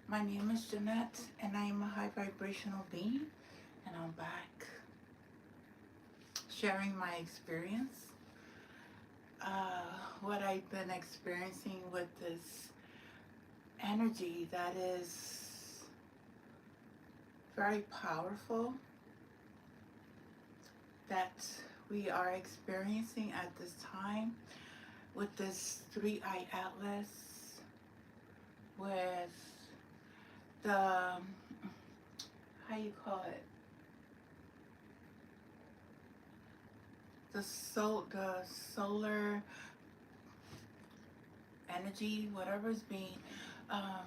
My name is Jeanette, and I am a high vibrational being, and I'm back sharing my experience, what I've been experiencing with this energy that is very powerful, that we are experiencing at this time with this three-eye atlas, with the, how you call it, the solar energy, whatever is being, um,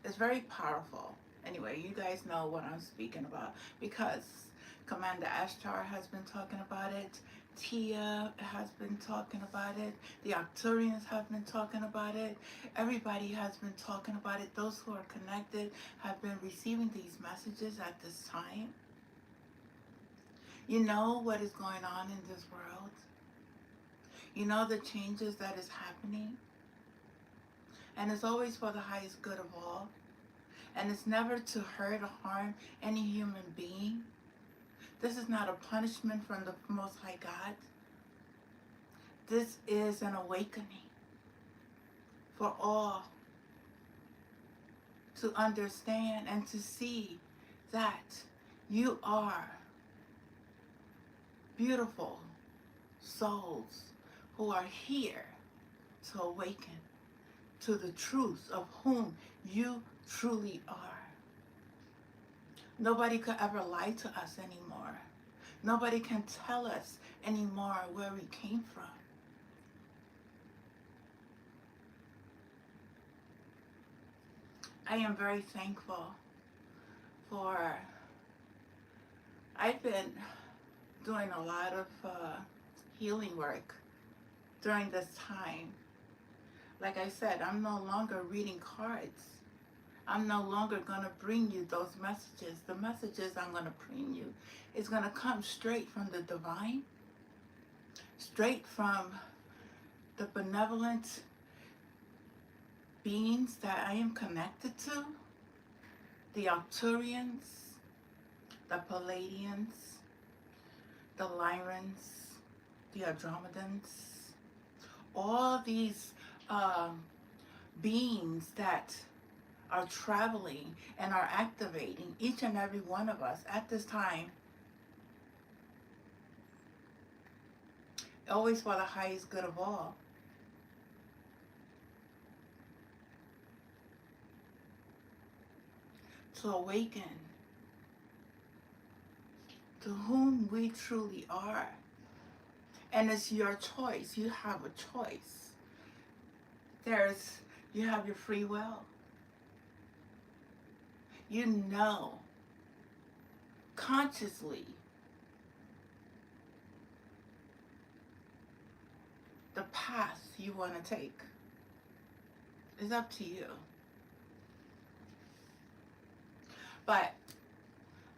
is very powerful. Anyway, you guys know what I'm speaking about because Commander Ashtar has been talking about it. Tia has been talking about it. The Octurians have been talking about it. Everybody has been talking about it. Those who are connected have been receiving these messages at this time. You know what is going on in this world. You know the changes that is happening. And it's always for the highest good of all. And it's never to hurt or harm any human being. This is not a punishment from the Most High God. This is an awakening for all to understand and to see that you are beautiful souls who are here to awaken to the truth of whom you truly are. Nobody could ever lie to us anymore. Nobody can tell us anymore where we came from. I am very thankful for, I've been doing a lot of healing work during this time. Like I said, I'm no longer reading cards. I'm no longer going to bring you those messages. The messages I'm going to bring you is going to come straight from the divine, straight from the benevolent beings that I am connected to, the Arcturians, the Palladians, the Lyrans, the Andromedans, all these beings that are traveling and are activating each and every one of us at this time, always for the highest good of all. To awaken to whom we truly are. And it's your choice. You have a choice. You have your free will. You know consciously the path you want to take. It's up to you. But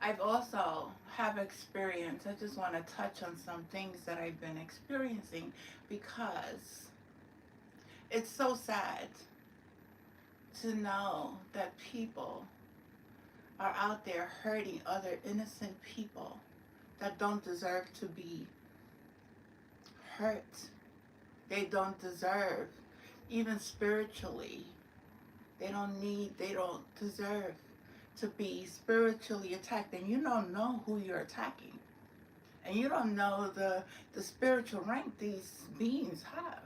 I've also have experience. I just want to touch on some things that I've been experiencing because it's so sad to know that people are out there hurting other innocent people that don't deserve to be hurt. They don't deserve, even spiritually. They don't deserve to be spiritually attacked. And you don't know who you're attacking. And you don't know the spiritual rank these beings have.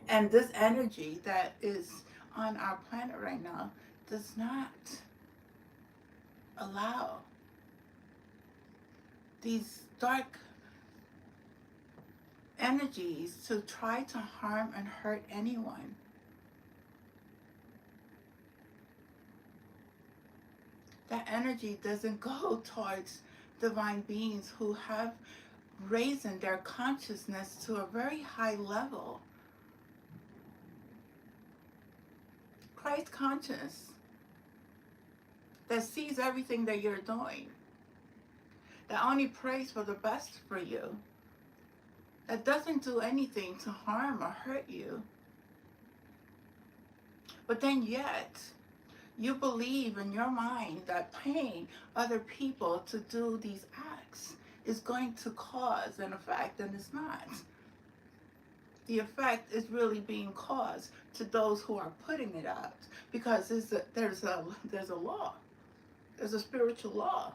And this energy that is on our planet right now does not allow these dark energies to try to harm and hurt anyone. That energy doesn't go towards divine beings who have raised their consciousness to a very high level. Christ conscious that sees everything that you're doing, that only prays for the best for you, that doesn't do anything to harm or hurt you, but then yet you believe in your mind that paying other people to do these acts is going to cause an effect, and it's not. The effect is really being caused to those who are putting it out, because there's a law, there's a spiritual law.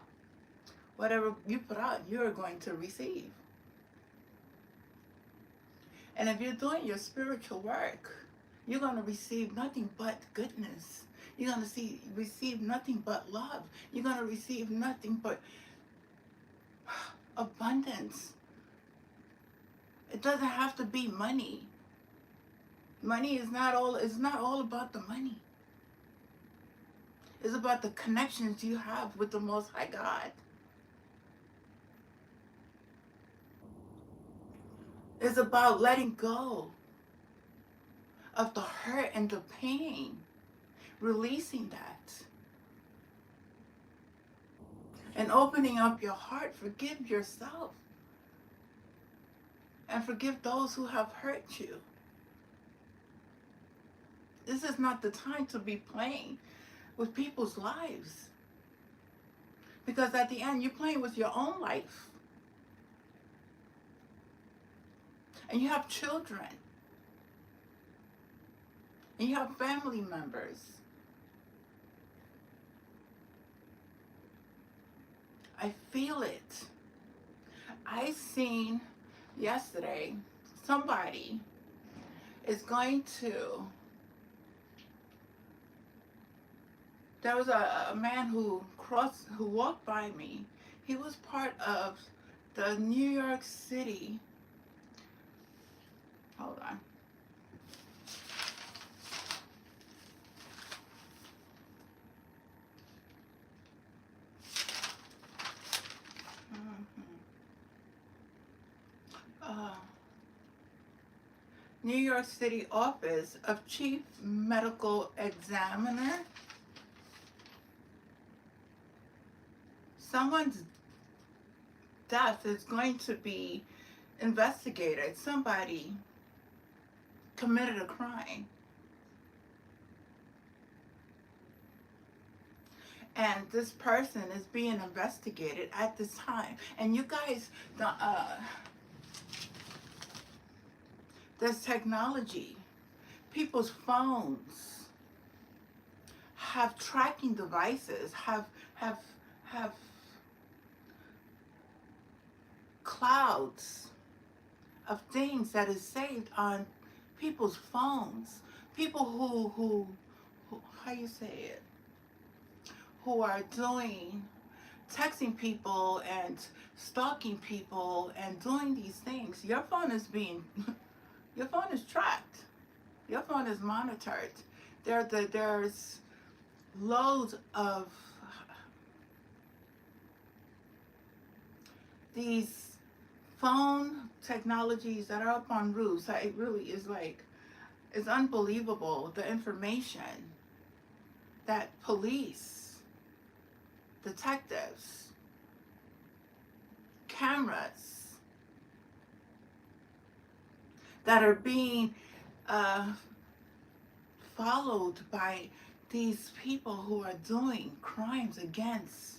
Whatever you put out, you're going to receive. And if you're doing your spiritual work, you're going to receive nothing but goodness. You're going to receive nothing but love. You're going to receive nothing but abundance. It doesn't have to be money. Money is not all, it's not all about the money. It's about the connections you have with the Most High God. It's about letting go of the hurt and the pain, releasing that, and opening up your heart. Forgive yourself and forgive those who have hurt you. This is not the time to be playing with people's lives, because at the end you're playing with your own life, and you have children, and you have family members. I feel it. I seen yesterday somebody is going to, there was a man who walked by me. He was part of the New York City, hold on. Uh, New York City Office of Chief Medical Examiner. Someone's death is going to be investigated. Somebody committed a crime. And this person is being investigated at this time. And you guys, there's technology. People's phones have tracking devices, have clouds of things that is saved on people's phones. People who how you say it, who are doing, texting people and stalking people and doing these things. Your phone is being, your phone is tracked. Your phone is monitored. There's loads of these phone technologies that are up on roofs. It really is like, it's unbelievable, the information that police, detectives, cameras that are being followed by these people who are doing crimes against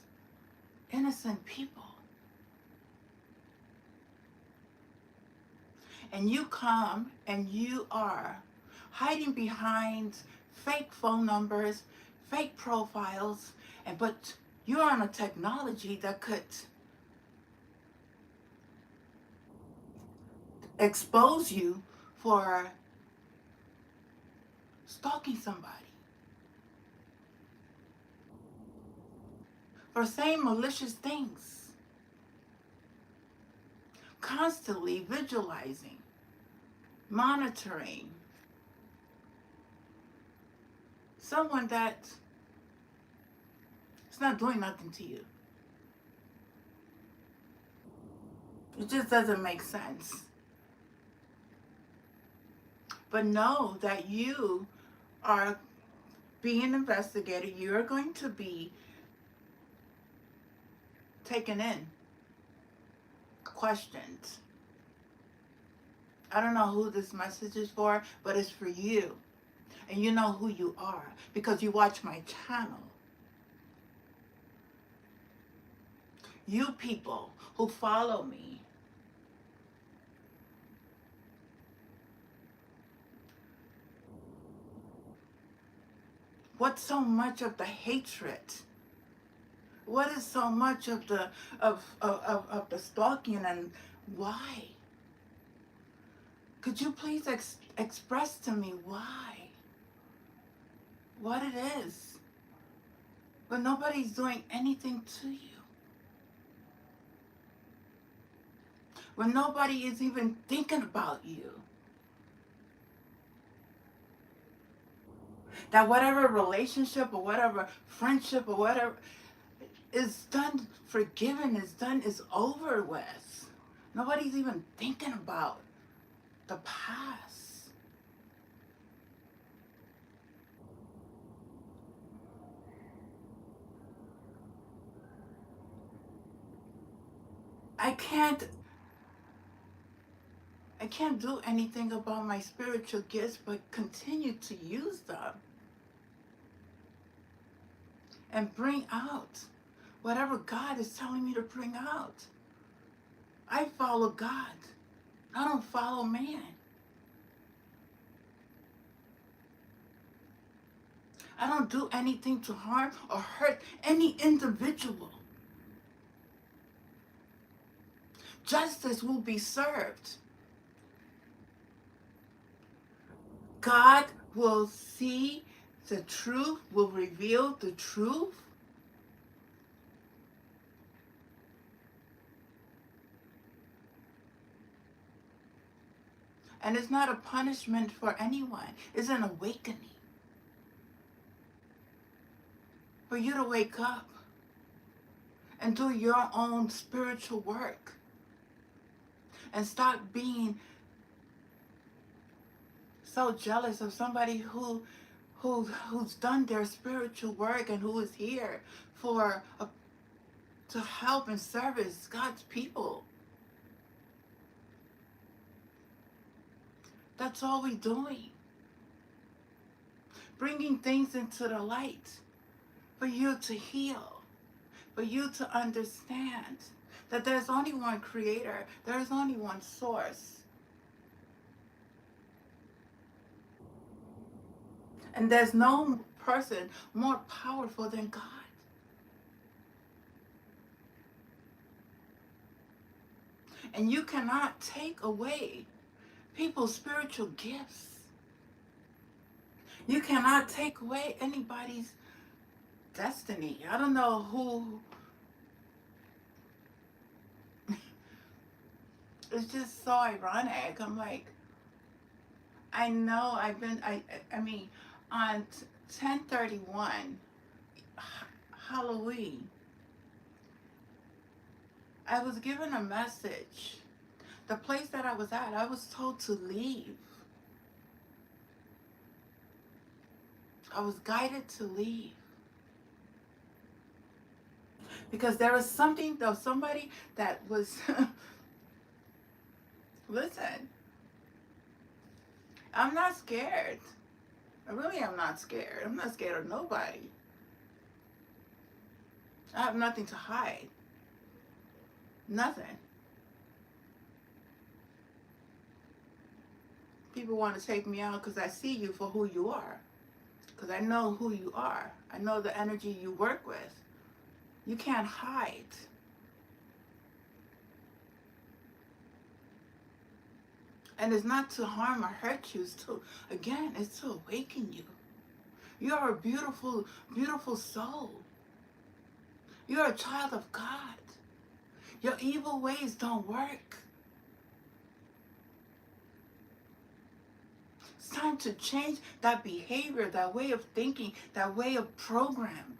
innocent people. And you come and you are hiding behind fake phone numbers, fake profiles, but you're on a technology that could expose you for stalking somebody, for saying malicious things, constantly visualizing, monitoring someone that is not doing nothing to you. It just doesn't make sense. But know that you are being investigated. You're going to be taken in, questioned. I don't know who this message is for, but it's for you. And you know who you are because you watch my channel. You people who follow me, what's so much of the hatred? What is so much of the of the stalking, and why? Could you please express to me why? What it is? But nobody's doing anything to you. When nobody is even thinking about you. That whatever relationship or whatever friendship or whatever is done, forgiven, is done, is over with. Nobody's even thinking about the past. I can't do anything about my spiritual gifts but continue to use them and bring out whatever God is telling me to bring out. I follow God. I don't follow man. I don't do anything to harm or hurt any individual. Justice will be served. God will see the truth, will reveal the truth. And it's not a punishment for anyone. It's an awakening. For you to wake up and do your own spiritual work. And stop being so jealous of somebody who's done their spiritual work and who is here to help and service God's people. That's all we're doing. Bringing things into the light for you to heal, for you to understand that there's only one creator, there's only one source. And there's no person more powerful than God. And you cannot take away people's spiritual gifts. You cannot take away anybody's destiny. I don't know who. It's just so ironic. I'm like, I know I mean, on 10/31, Halloween, I was given a message. The place that I was at, I was told to leave. I was guided to leave. Because there was something, though, somebody that was, listen, I'm not scared. I really am not scared. I'm not scared of nobody. I have nothing to hide. Nothing. People want to take me out because I see you for who you are. Because I know who you are. I know the energy you work with. You can't hide. And it's not to harm or hurt you. It's to, again, it's to awaken you. You are a beautiful, beautiful soul. You're a child of God. Your evil ways don't work. It's time to change that behavior, that way of thinking, that way of programmed.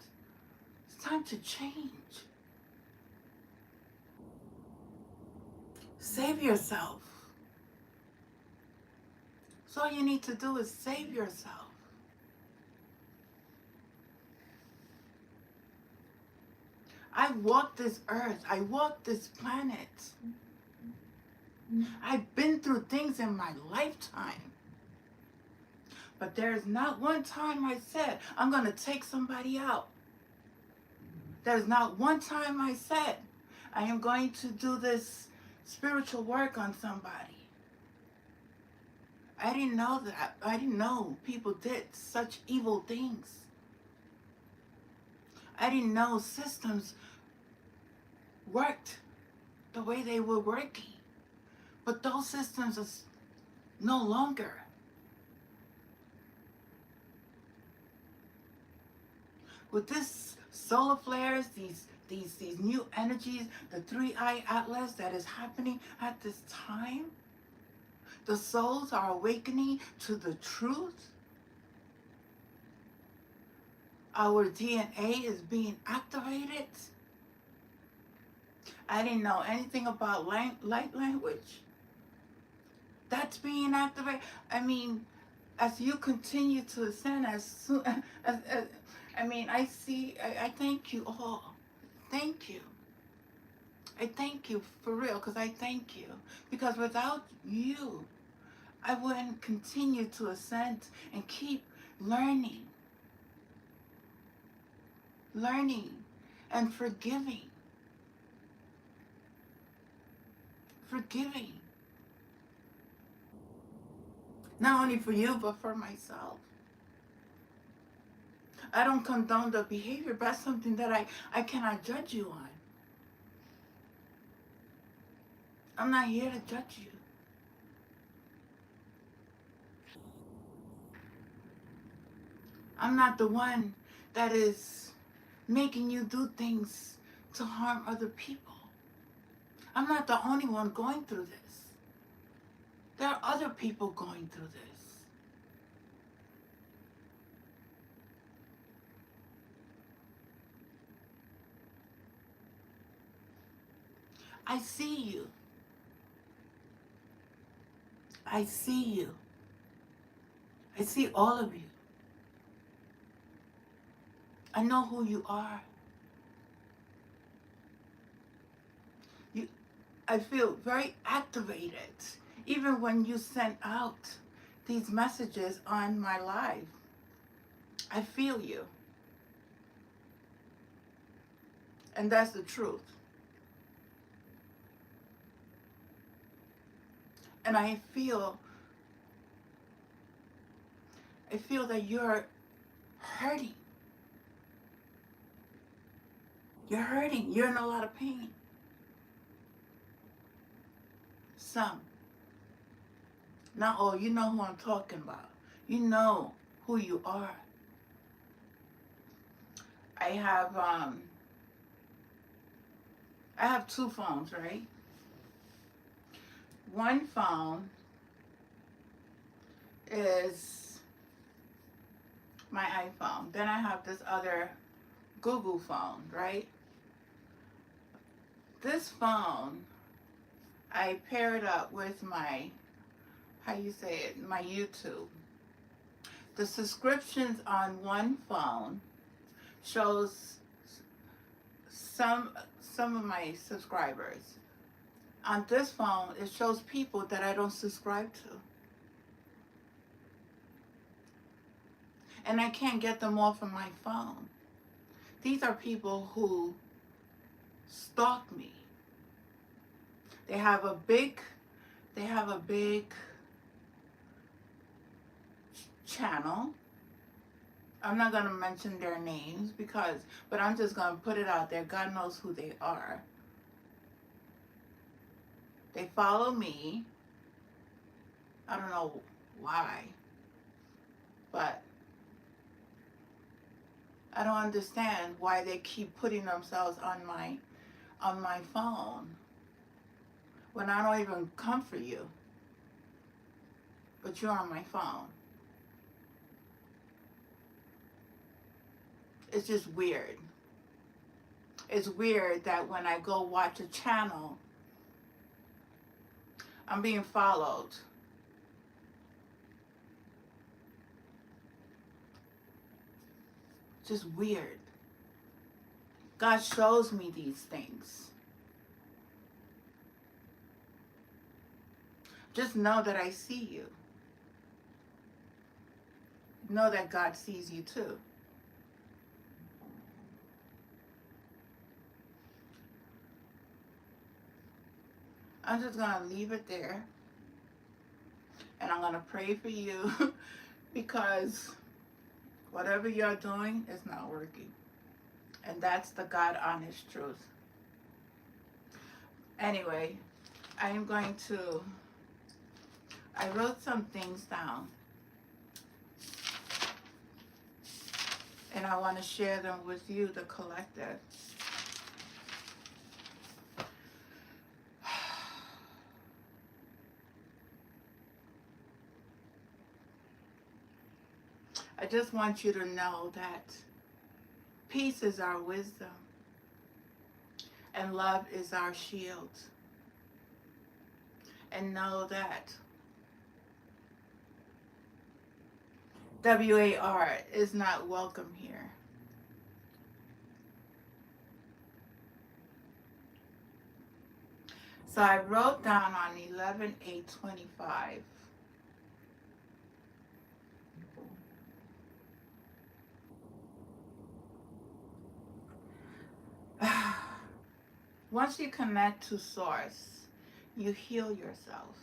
It's time to change. Save yourself. So all you need to do is save yourself. I walked this earth. I walked this planet. I've been through things in my lifetime. But there is not one time I said, I'm going to take somebody out. There's not one time I said, I am going to do this spiritual work on somebody. I didn't know that. I didn't know people did such evil things. I didn't know systems worked the way they were working. But those systems are no longer. With this solar flares, these new energies, the 3-eye atlas that is happening at this time, the souls are awakening to the truth. Our DNA is being activated. I didn't know anything about light language. That's being activated. I mean, as you continue to ascend, as soon as I mean, I thank you all. Thank you. I thank you for real, because I thank you. Because without you, I wouldn't continue to ascend and keep learning, and forgiving. Not only for you, but for myself. I don't condone the behavior, but that's something that I cannot judge you on. I'm not here to judge you. I'm not the one that is making you do things to harm other people. I'm not the only one going through this. There are other people going through this. I see you. I see you. I see all of you. I know who you are. I feel very activated, even when you send out these messages on my live. I feel you. And that's the truth. And I feel that you're hurting. You're hurting. You're in a lot of pain. Some. Not all. You know who I'm talking about. You know who you are. I have two phones, right? One phone is my iPhone. Then I have this other Google phone, right? This phone, I pair it up with my, my YouTube. The subscriptions on one phone shows some of my subscribers. On this phone, it shows people that I don't subscribe to. And I can't get them off of my phone. These are people who stalk me. They have a big channel. I'm not going to mention their names but I'm just going to put it out there. God knows who they are. They follow me. I don't know why, but I don't understand why they keep putting themselves on my phone when I don't even come for you, but you're on my phone. It's just weird. It's weird that when I go watch a channel, I'm being followed. Just weird. God shows me these things. Just know that I see you. Know that God sees you too. I'm just going to leave it there, and I'm going to pray for you because whatever you're doing is not working. And that's the God honest truth. Anyway, I am going to, I wrote some things down, and I want to share them with you, the collective. I just want you to know that peace is our wisdom and love is our shield. And know that WAR is not welcome here. So I wrote down on 11/8/25. Once you connect to Source, you heal yourself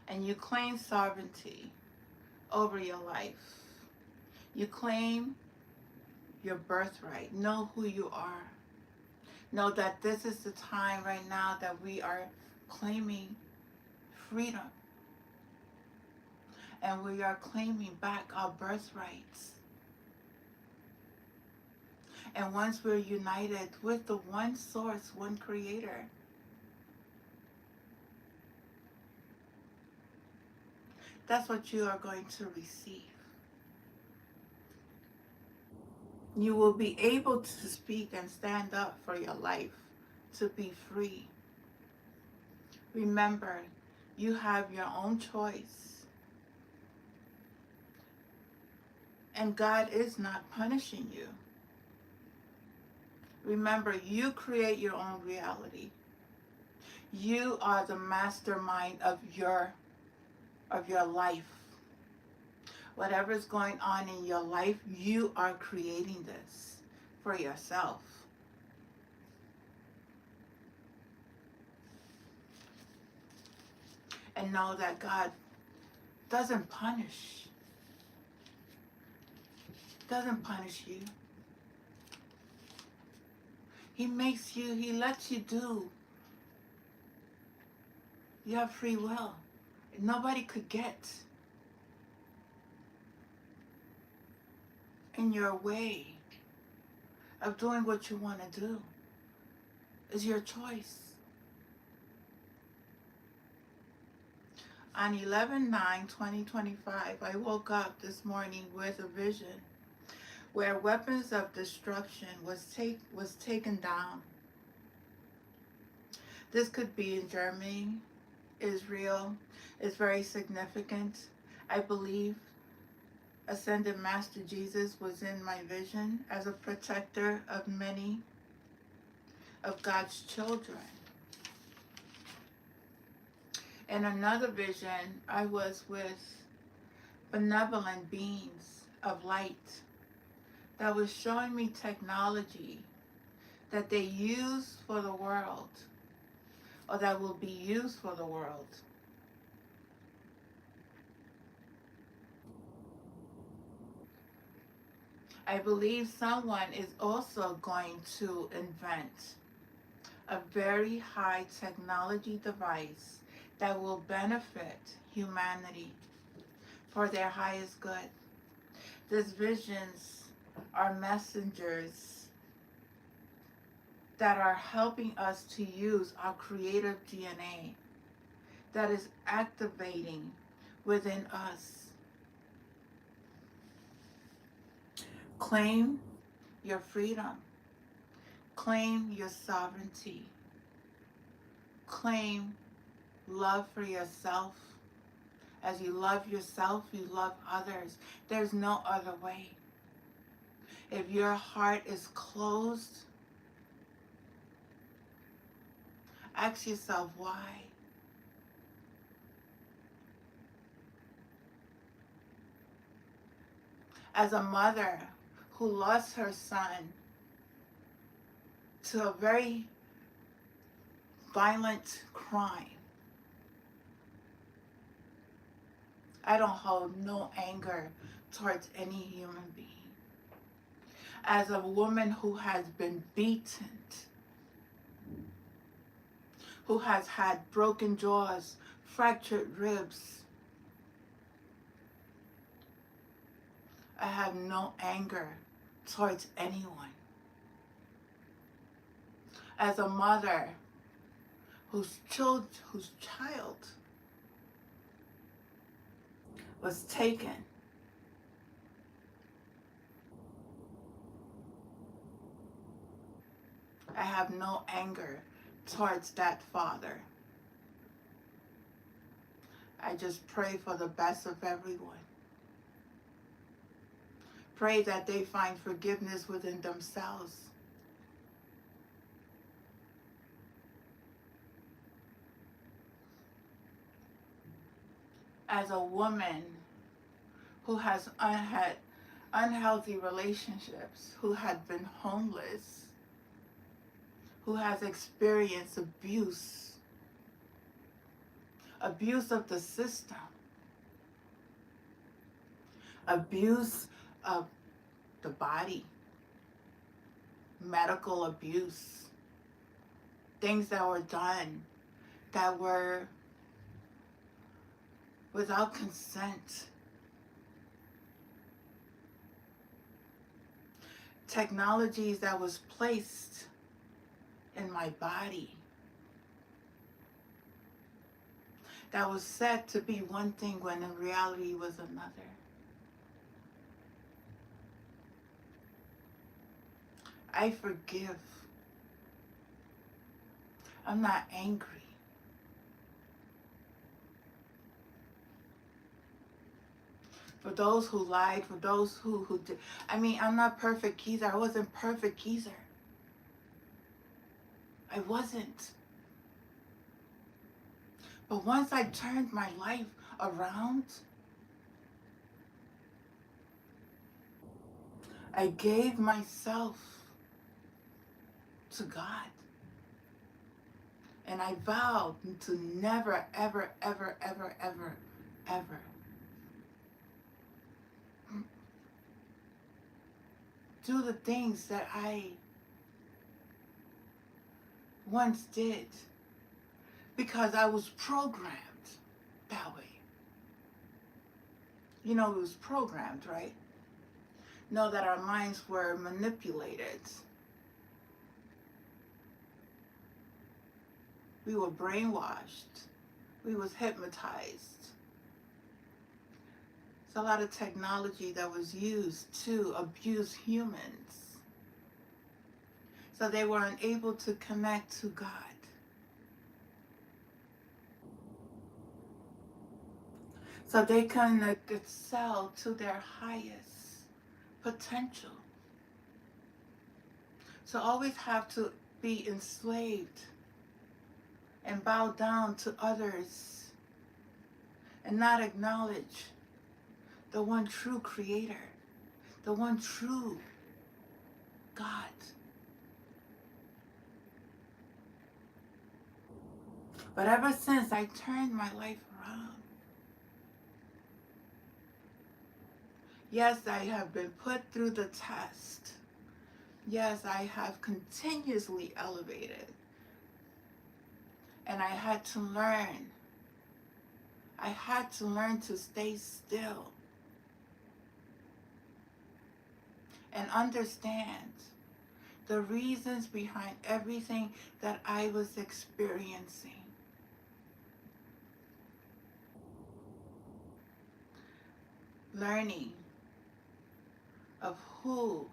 and you claim sovereignty over your life. You claim your birthright. Know who you are. Know that this is the time right now that we are claiming freedom. And we are claiming back our birthrights. And once we're united with the one source, one creator, that's what you are going to receive. You will be able to speak and stand up for your life, to be free. Remember, you have your own choice. And God is not punishing you. Remember, you create your own reality. You are the mastermind of your life. Whatever is going on in your life, you are creating this for yourself. And know that God doesn't punish you. He makes you, he lets you do. You have free will. Nobody could get in your way of doing what you want to do. It's your choice. On 11/9/2025, I woke up this morning with a vision where weapons of destruction was taken down. This could be in Germany, Israel. It's very significant. I believe Ascended Master Jesus was in my vision as a protector of many of God's children. In another vision, I was with benevolent beings of light that was showing me technology that they use for the world, or that will be used for the world. I believe someone is also going to invent a very high technology device that will benefit humanity for their highest good. These visions are messengers that are helping us to use our creative DNA that is activating within us. Claim your freedom. Claim your sovereignty. Claim love for yourself. As you love yourself, you love others. There's no other way. If your heart is closed, ask yourself why. As a mother who lost her son to a very violent crime, I don't hold no anger towards any human being. As a woman who has been beaten, who has had broken jaws, fractured ribs, I have no anger towards anyone. As a mother whose child was taken, I have no anger towards that father. I just pray for the best of everyone. Pray that they find forgiveness within themselves. As a woman who has had unhealthy relationships, who had been homeless, who has experienced abuse of the system, abuse of the body, medical abuse, things that were done that were without consent, technologies that was placed in my body that was said to be one thing when in reality was another. I forgive. I'm not angry. For those who lied, for those who did. I mean, I'm not perfect either. I wasn't perfect either. I wasn't. But once I turned my life around, I gave myself to God. And I vowed to never, ever, ever, ever, ever, ever do the things that I once did because I was programmed that way. You know, it was programmed, right? Know that our minds were manipulated. We were brainwashed. We was hypnotized. It's a lot of technology that was used to abuse humans. So they were unable to connect to God. So they couldn't excel to their highest potential. So always have to be enslaved and bow down to others and not acknowledge the one true creator, the one true God. But ever since I turned my life around, yes, I have been put through the test. Yes, I have continuously elevated. And I had to learn. I had to learn to stay still and understand the reasons behind everything that I was experiencing. Learning of who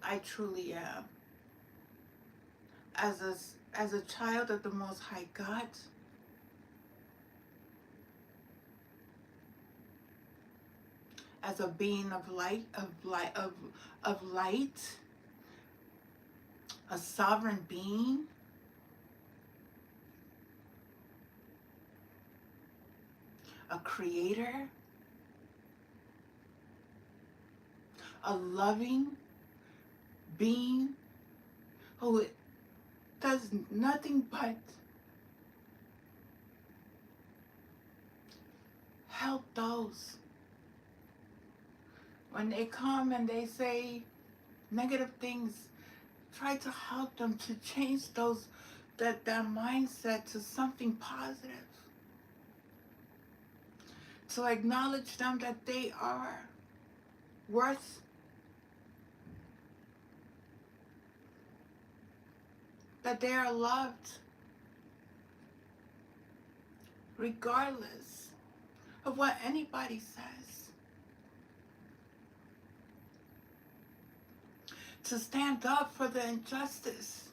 I truly am as a child of the Most High God, as a being of light, of light, a sovereign being, a creator, a loving being who does nothing but help those. When they come and they say negative things, try to help them to change that mindset to something positive. To acknowledge them that they are worth, that they are loved, regardless of what anybody says. To stand up for the injustice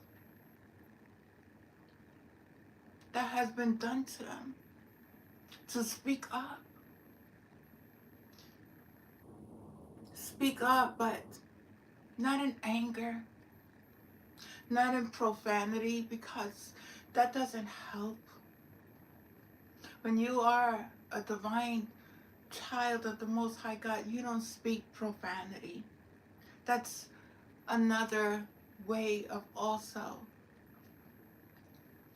that has been done to them. To speak up. Speak up, but not in anger, not in profanity, because that doesn't help. When you are a divine child of the Most High God, you don't speak profanity. That's another way of also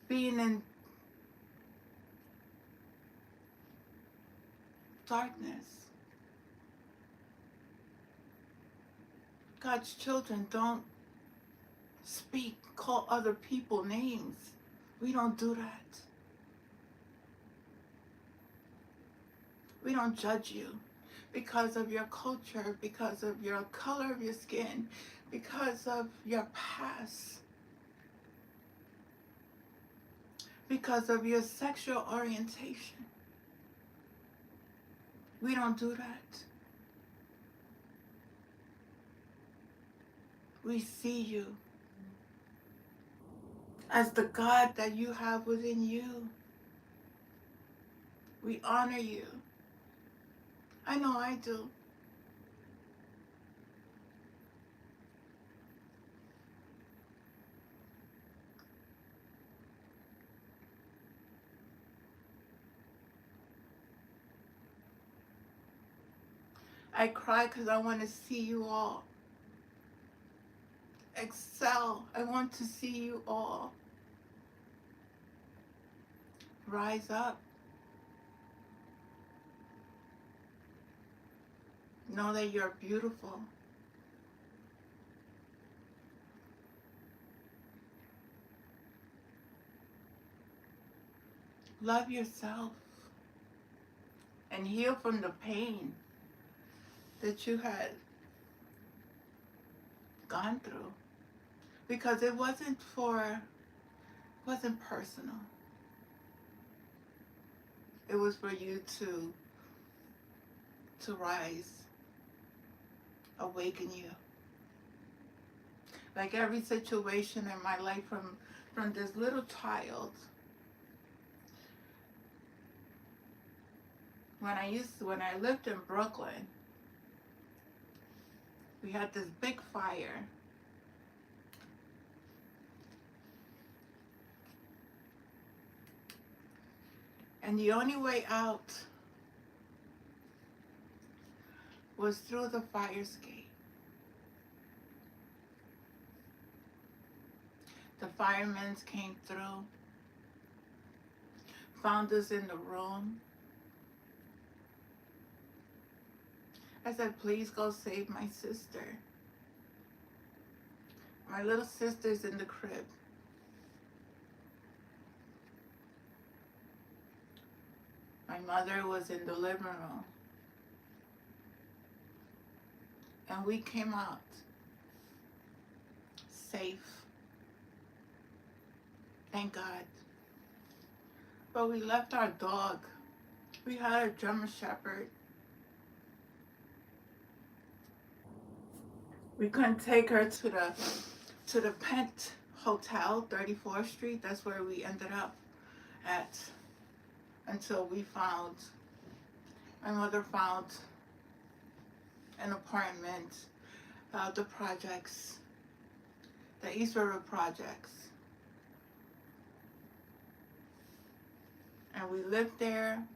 being in darkness. God's children don't call other people names. We don't do that. We don't judge you because of your culture, because of your color of your skin, because of your past, because of your sexual orientation. We don't do that. We see you as the God that you have within you. We honor you. I know I do. I cry because I want to see you all excel. I want to see you all rise up. Know that you're beautiful. Love yourself and heal from the pain that you had gone through, because it wasn't personal. It was for you to rise, awaken you. Like every situation in my life from this little child, when I lived in Brooklyn, we had this big fire. And the only way out was through the fire escape. The firemen came through, found us in the room. I said, please go save my sister. My little sister's in the crib. My mother was in the living room. And we came out safe. Thank God. But we left our dog. We had a German Shepherd. We couldn't take her to the Pent Hotel, 34th Street. That's where we ended up at until my mother found an apartment, the projects, the East River projects. And we lived there.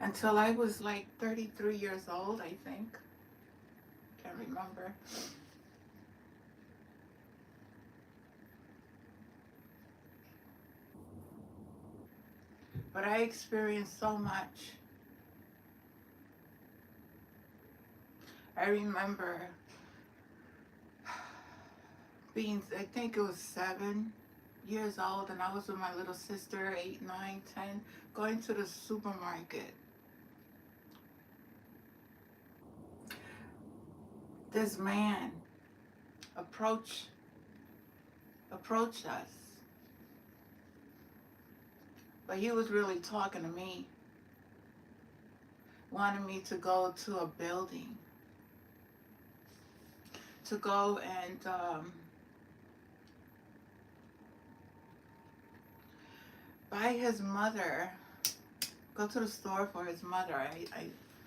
until I was like 33 years old, I think. Can't remember. But I experienced so much. I remember being, I think it was 7 years old, and I was with my little sister, 8, 9, 10, going to the supermarket. This man approached approached us, but he was really talking to me, wanted me to go to a building, to go and buy his mother, go to the store for his mother. I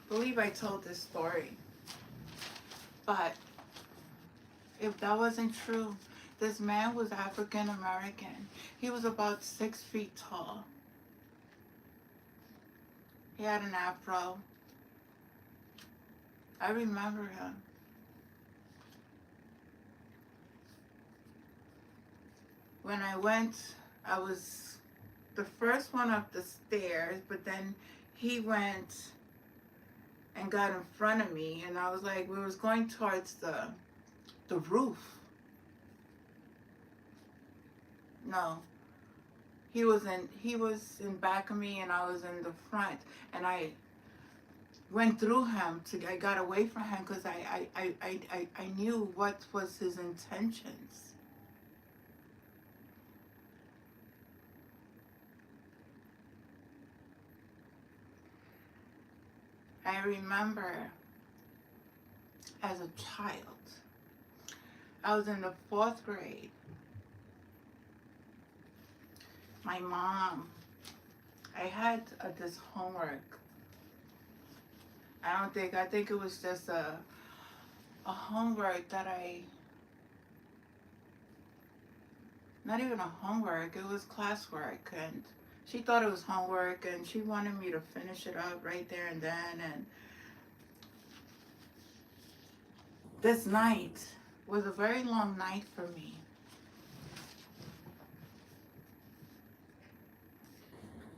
believe I told this story, but if that wasn't true, this man was African American. He was about 6 feet tall. He had an afro. I remember him. When I went, I was the first one up the stairs, but then he went and got in front of me, and I was like, we was going towards the roof. No, he was in back of me, and I was in the front, and I went through him I got away from him because I knew what was his intentions. I remember as a child, I was in the 4th grade. My mom, I had this homework. I think it was just a homework that not even a homework, it was classwork. And she thought it was homework, and she wanted me to finish it up right there and then. And this night was a very long night for me.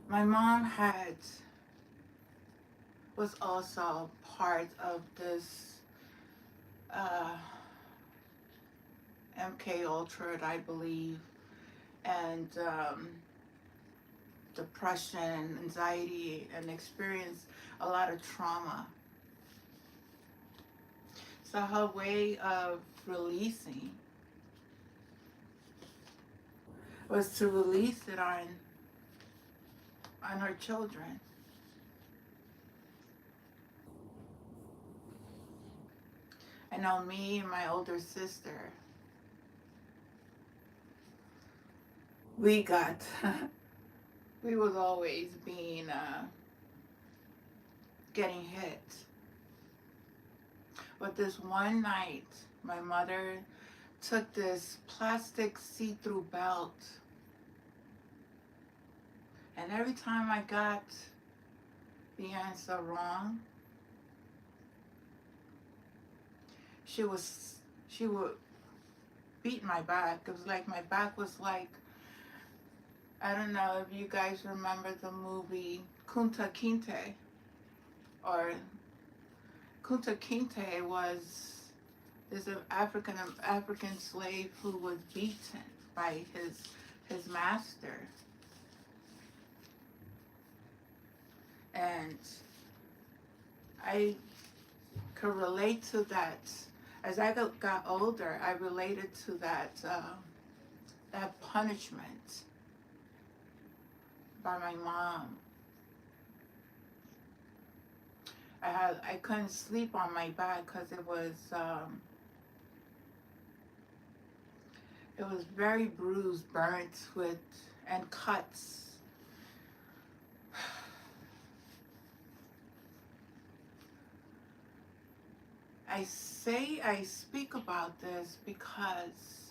My mom was also part of this MK Ultra, I believe, and depression, anxiety, and experienced a lot of trauma. So her way of releasing was to release it on her children. I know me and my older sister, we got, we was always being, getting hit. But this one night, my mother took this plastic see-through belt, and every time I got the answer wrong, she would beat my back. It was like my back was like, I don't know if you guys remember the movie Kunta Kinte, or Kunta Kinte was this African slave who was beaten by his master. And I could relate to that. As I got older, I related to that punishment by my mom. I couldn't sleep on my back because it was very bruised, burnt and cuts. I speak about this because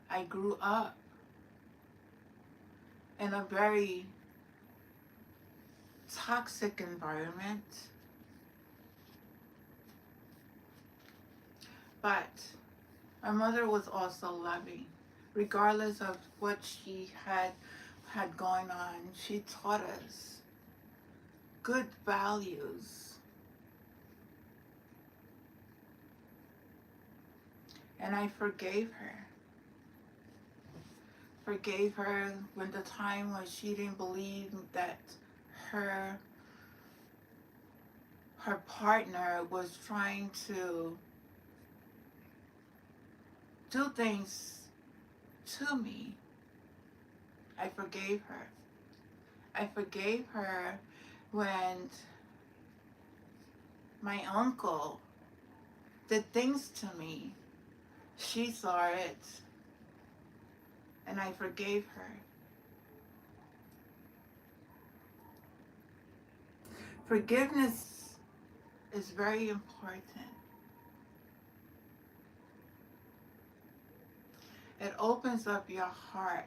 I grew up in a very toxic environment, but my mother was also loving. Regardless of what she had going on, she taught us good values. And I forgave her. Forgave her when the time when she didn't believe that her her partner was trying to do things to me. I forgave her. I forgave her when my uncle did things to me. She saw it, and I forgave her. Forgiveness is very important. It opens up your heart.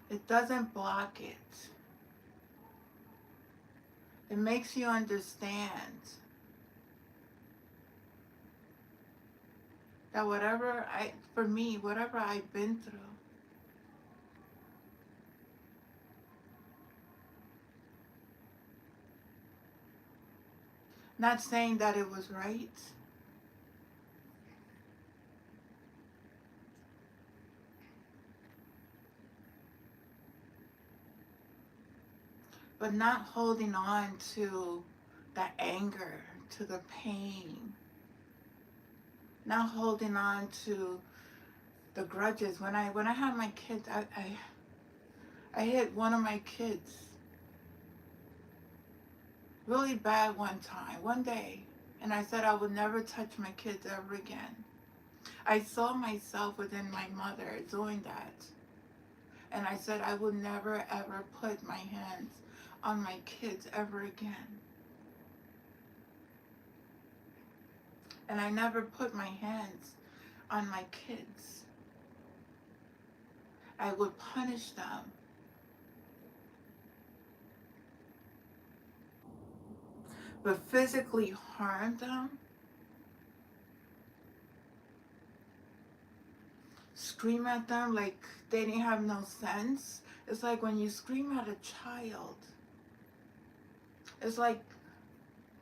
It doesn't block it. It makes you understand that whatever I've been through, not saying that it was right, but not holding on to the anger, to the pain, not holding on to the grudges. When I had my kids, I hit one of my kids really bad one day, and I said I would never touch my kids ever again. I saw myself within my mother doing that, and I said I would never ever put my hands on my kids ever again. And I never put my hands on my kids. I would punish them. But physically harm them, scream at them like they didn't have no sense. It's like when you scream at a child. It's like,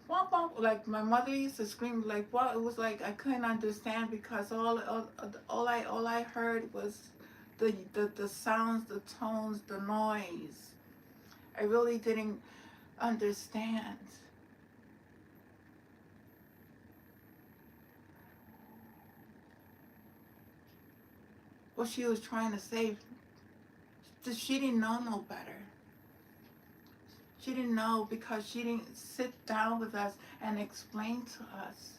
womp womp, like my mother used to scream like what? It was like I couldn't understand because all I heard was the sounds, the tones, the noise. I really didn't understand. What she was trying to say. She didn't know no better. She didn't know because she didn't sit down with us and explain to us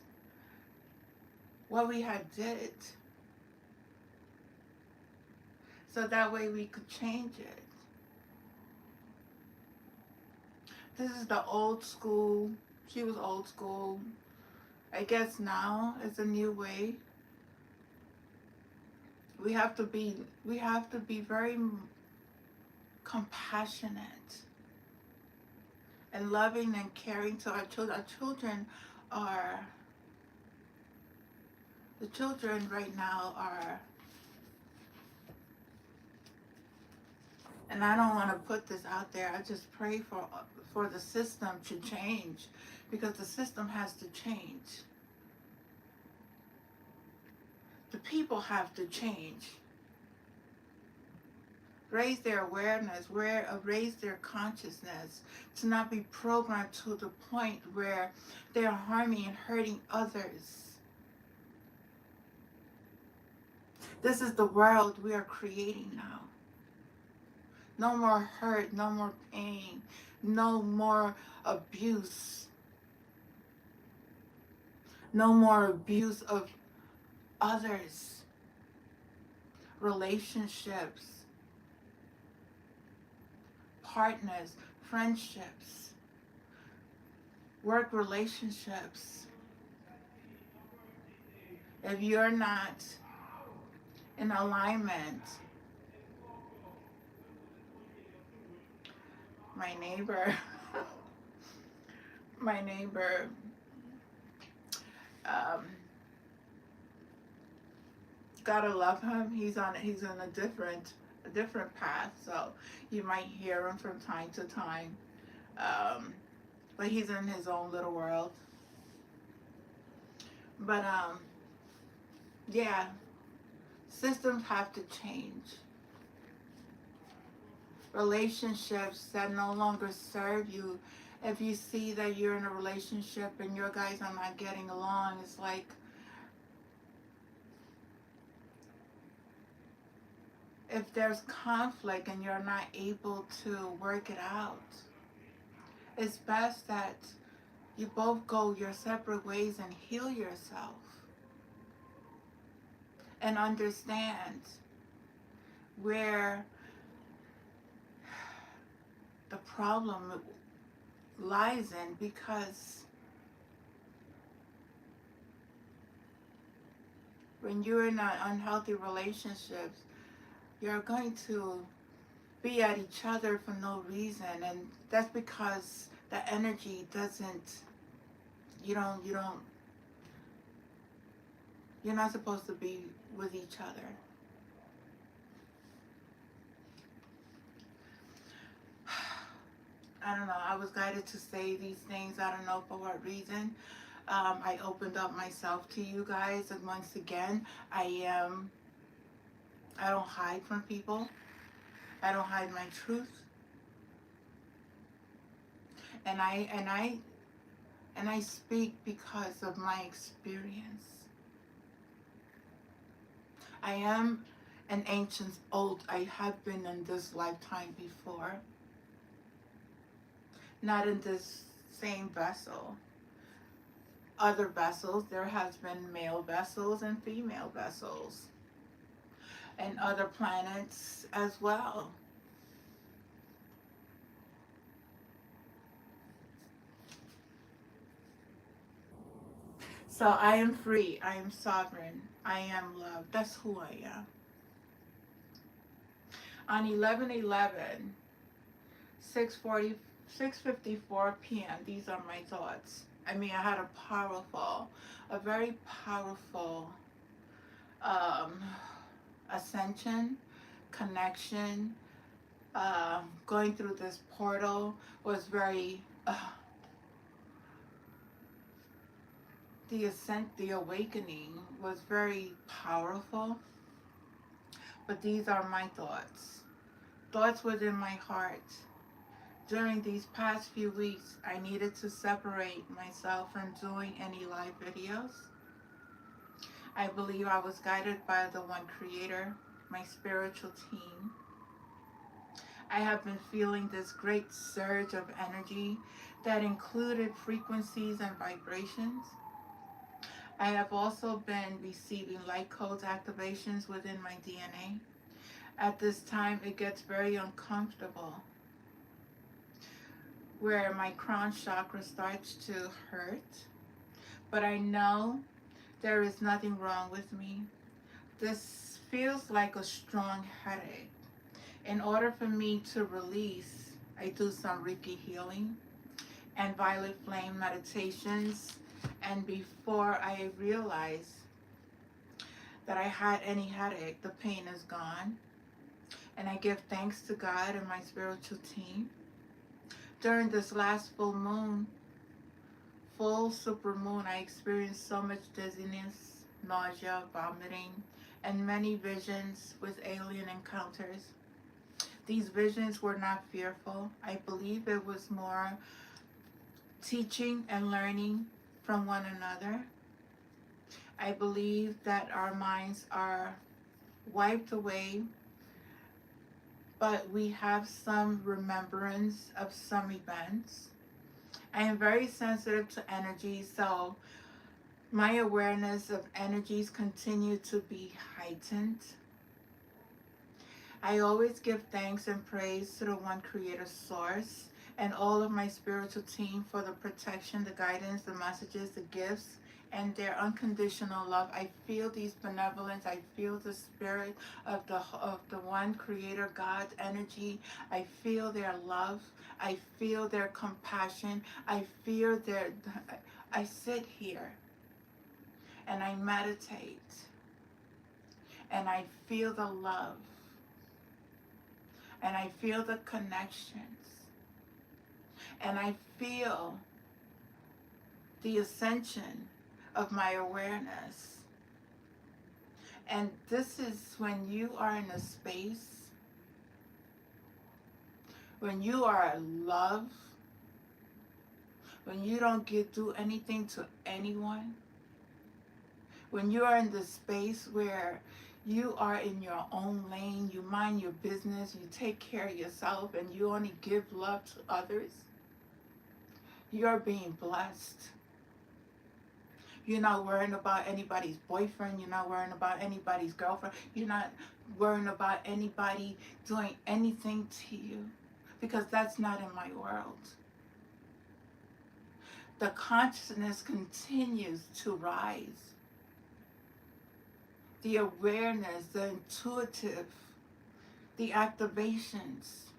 what we had did, so that way we could change it. This is the old school. She was old school. I guess now it's a new way. We have to be very compassionate and loving and caring to our children. Our children are, the children right now are, and I don't want to put this out there, I just pray for the system to change, because the system has to change. The people have to change. Raise their awareness, raise their consciousness, to not be programmed to the point where they're harming and hurting others. This is the world we are creating now. No more hurt, no more pain, no more abuse. No more abuse of others. Relationships, partners, friendships, work relationships. If you're not in alignment my neighbor, my neighbor, um, gotta love him. He's on a different path. So you might hear him from time to time. Um, but he's in his own little world. But yeah, systems have to change. Relationships that no longer serve you. If you see that you're in a relationship and your guys are not getting along, it's like if there's conflict and you're not able to work it out, it's best that you both go your separate ways and heal yourself and understand where the problem lies in, because when you're in an unhealthy relationship, you're going to be at each other for no reason, and that's because the energy doesn't, you don't, you're not supposed to be with each other. I don't know, I was guided to say these things. I don't know for what reason. I opened up myself to you guys, and once again, I don't hide from people. I don't hide my truth, and I speak because of my experience. I am an ancient old. I have been in this lifetime before, not in this same vessel. Other vessels, there has been male vessels and female vessels, and other planets as well. So I am free. I am sovereign. I am love. That's who I am. On 11/11, 6:40, 6:54 p.m. These are my thoughts. I mean, I had a very powerful um, ascension, connection. Going through this portal was very. The awakening was very powerful. But these are my thoughts. Thoughts within my heart. During these past few weeks, I needed to separate myself from doing any live videos. I believe I was guided by the one creator, my spiritual team. I have been feeling this great surge of energy that included frequencies and vibrations. I have also been receiving light codes activations within my DNA. At this time, it gets very uncomfortable, where my crown chakra starts to hurt. But I know there is nothing wrong with me. This feels like a strong headache. In order for me to release, I do some Reiki healing and violet flame meditations. And before I realized that I had any headache, the pain is gone. And I give thanks to God and my spiritual team. During this last full super moon, I experienced so much dizziness, nausea, vomiting, and many visions with alien encounters. These visions were not fearful. I believe it was more teaching and learning from one another. I believe that our minds are wiped away, but we have some remembrance of some events. I am very sensitive to energy, so my awareness of energies continue to be heightened. I always give thanks and praise to the one creator source and all of my spiritual team for the protection, the guidance, the messages, the gifts, and their unconditional love. I feel these benevolence. I feel the spirit of the one creator God's energy. I feel their love. I feel their compassion. I sit here and I meditate and I feel the love and I feel the connections and I feel the ascension of my awareness. And this is when you are in a space, when you are love, when you don't do anything to anyone, when you are in the space where you are in your own lane, you mind your business, you take care of yourself, and you only give love to others, you're being blessed. You're not worrying about anybody's boyfriend. You're not worrying about anybody's girlfriend. You're not worrying about anybody doing anything to you, because that's not in my world. The consciousness continues to rise. The awareness, the intuitive, the activations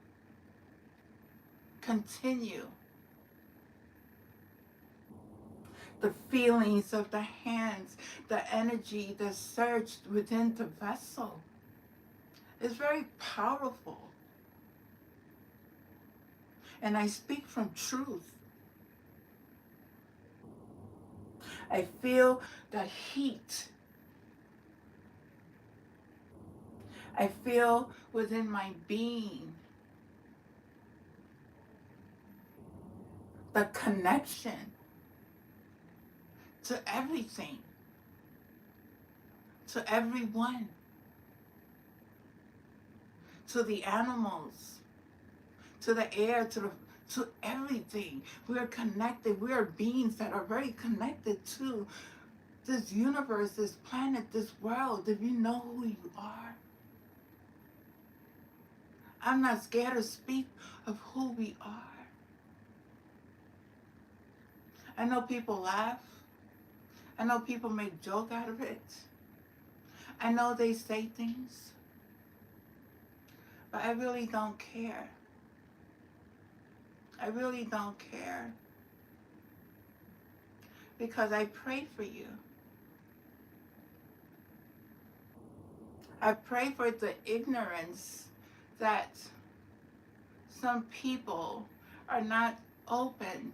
continue. The feelings of the hands, the energy that surged within the vessel is very powerful. And I speak from truth. I feel the heat. I feel within my being the connection to everything, to everyone, to the animals, to the air, to everything. We are connected. We are beings that are very connected to this universe, this planet, this world. If you know who you are, I'm not scared to speak of who we are. I know people laugh. I know people make joke out of it. I know they say things, but I really don't care. I really don't care, because I pray for you. I pray for the ignorance that some people are not open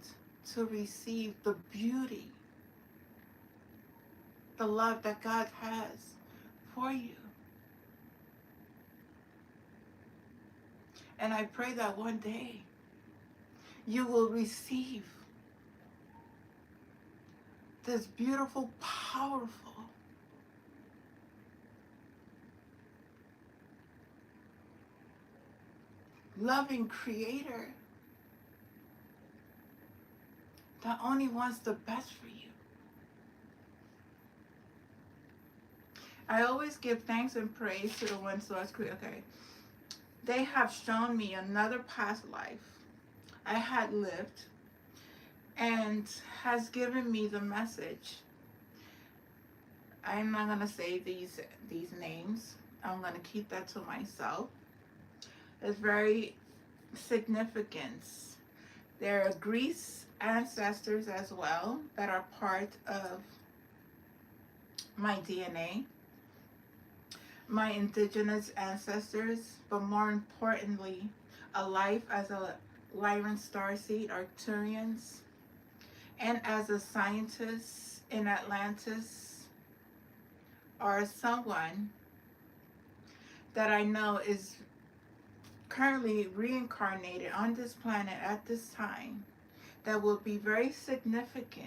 to receive the beauty, the love that God has for you. And I pray that one day you will receive this beautiful, powerful, loving creator that only wants the best for you. I always give thanks and praise to the one source creator. Okay. They have shown me another past life I had lived and has given me the message. I'm not going to say these names. I'm going to keep that to myself. It's very significant. There are Greece ancestors as well that are part of my DNA. My indigenous ancestors, but more importantly, a life as a Lyran starseed, Arcturians, and as a scientist in Atlantis, or someone that I know is currently reincarnated on this planet at this time, that will be very significant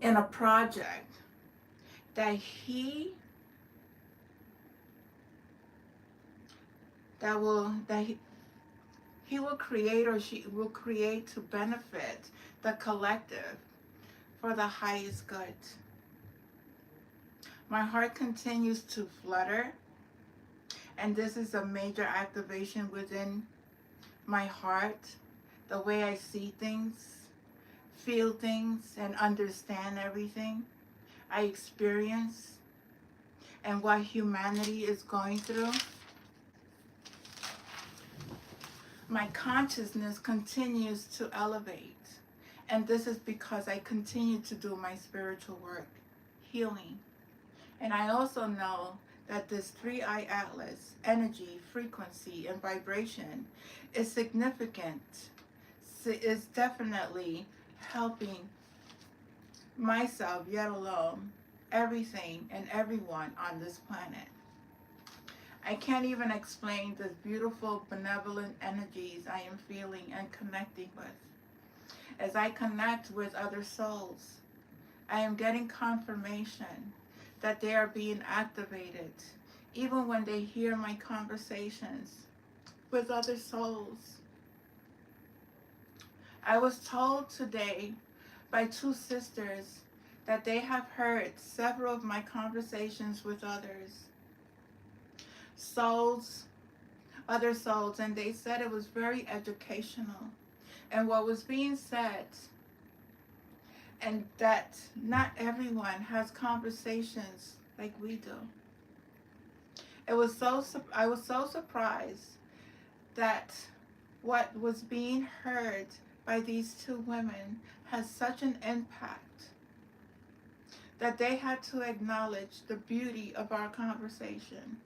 in a project that he will create, or she will create, to benefit the collective for the highest good. My heart continues to flutter, and this is a major activation within my heart the way I see things, feel things, and understand everything I experience and what humanity is going through, my consciousness continues to elevate. And this is because I continue to do my spiritual work, healing. And I also know that this 3-eye atlas, energy, frequency, and vibration is significant. Is definitely helping myself, yet alone, everything and everyone on this planet. I can't even explain the beautiful, benevolent energies I am feeling and connecting with. As I connect with other souls, I am getting confirmation that they are being activated, even when they hear my conversations with other souls. I was told today by 2 sisters that they have heard several of my conversations with souls, other souls, and they said it was very educational. And what was being said, and that not everyone has conversations like we do. I was so surprised that what was being heard by these 2 women has such an impact that they had to acknowledge the beauty of our conversation.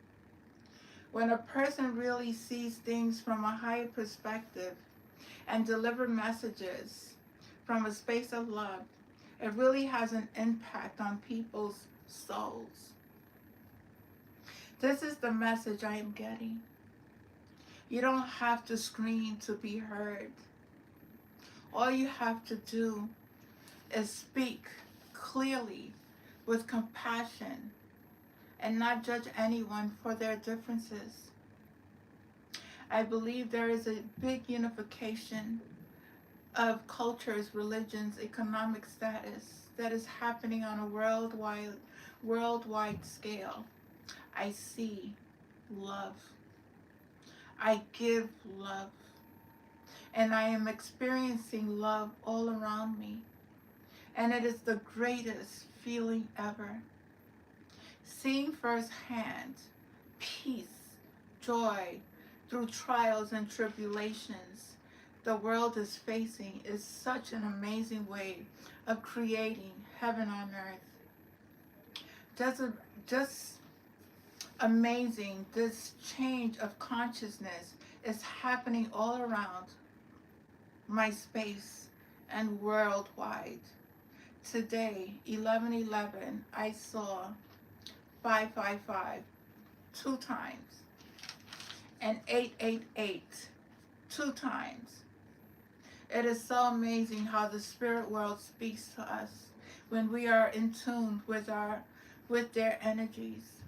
When a person really sees things from a higher perspective and deliver messages from a space of love, it really has an impact on people's souls. This is the message I am getting. You don't have to scream to be heard. All you have to do is speak clearly with compassion and not judge anyone for their differences. I believe there is a big unification of cultures, religions, economic status that is happening on a worldwide scale. I see love. I give love. And I am experiencing love all around me. And it is the greatest feeling ever. Seeing firsthand peace, joy through trials and tribulations the world is facing is such an amazing way of creating heaven on earth. Just amazing. This change of consciousness is happening all around my space and worldwide. Today, 11:11, I saw 555 2 times and 888 2 times. It is so amazing how the spirit world speaks to us when we are in tune with their energies.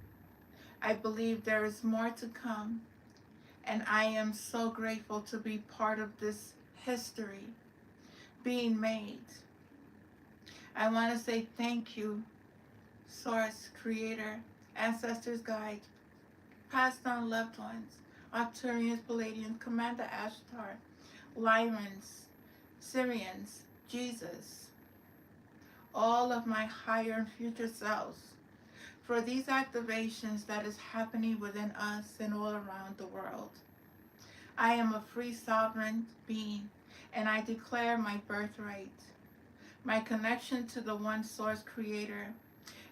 I believe there is more to come, and I am so grateful to be part of this history being made. I want to say thank you, Source, Creator, Ancestors Guide, Past on Loved Ones, Arcturians, Palladians, Commander Ashtar, Lyrans, Syrians, Jesus, all of my higher and future selves, for these activations that is happening within us and all around the world. I am a free sovereign being, and I declare my birthright, my connection to the one source creator,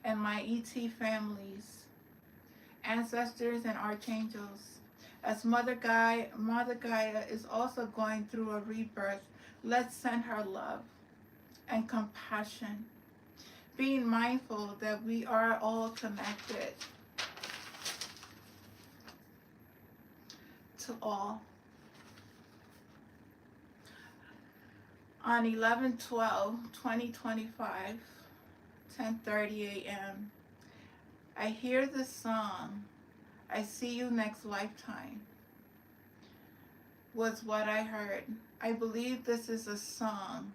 and my ET families, ancestors and archangels. As Mother Gaia is also going through a rebirth, let's send her love and compassion, being mindful that we are all connected to all. On 11/12/2025, 10:30 a.m., I hear the song, I See You Next Lifetime, was what I heard. I believe this is a song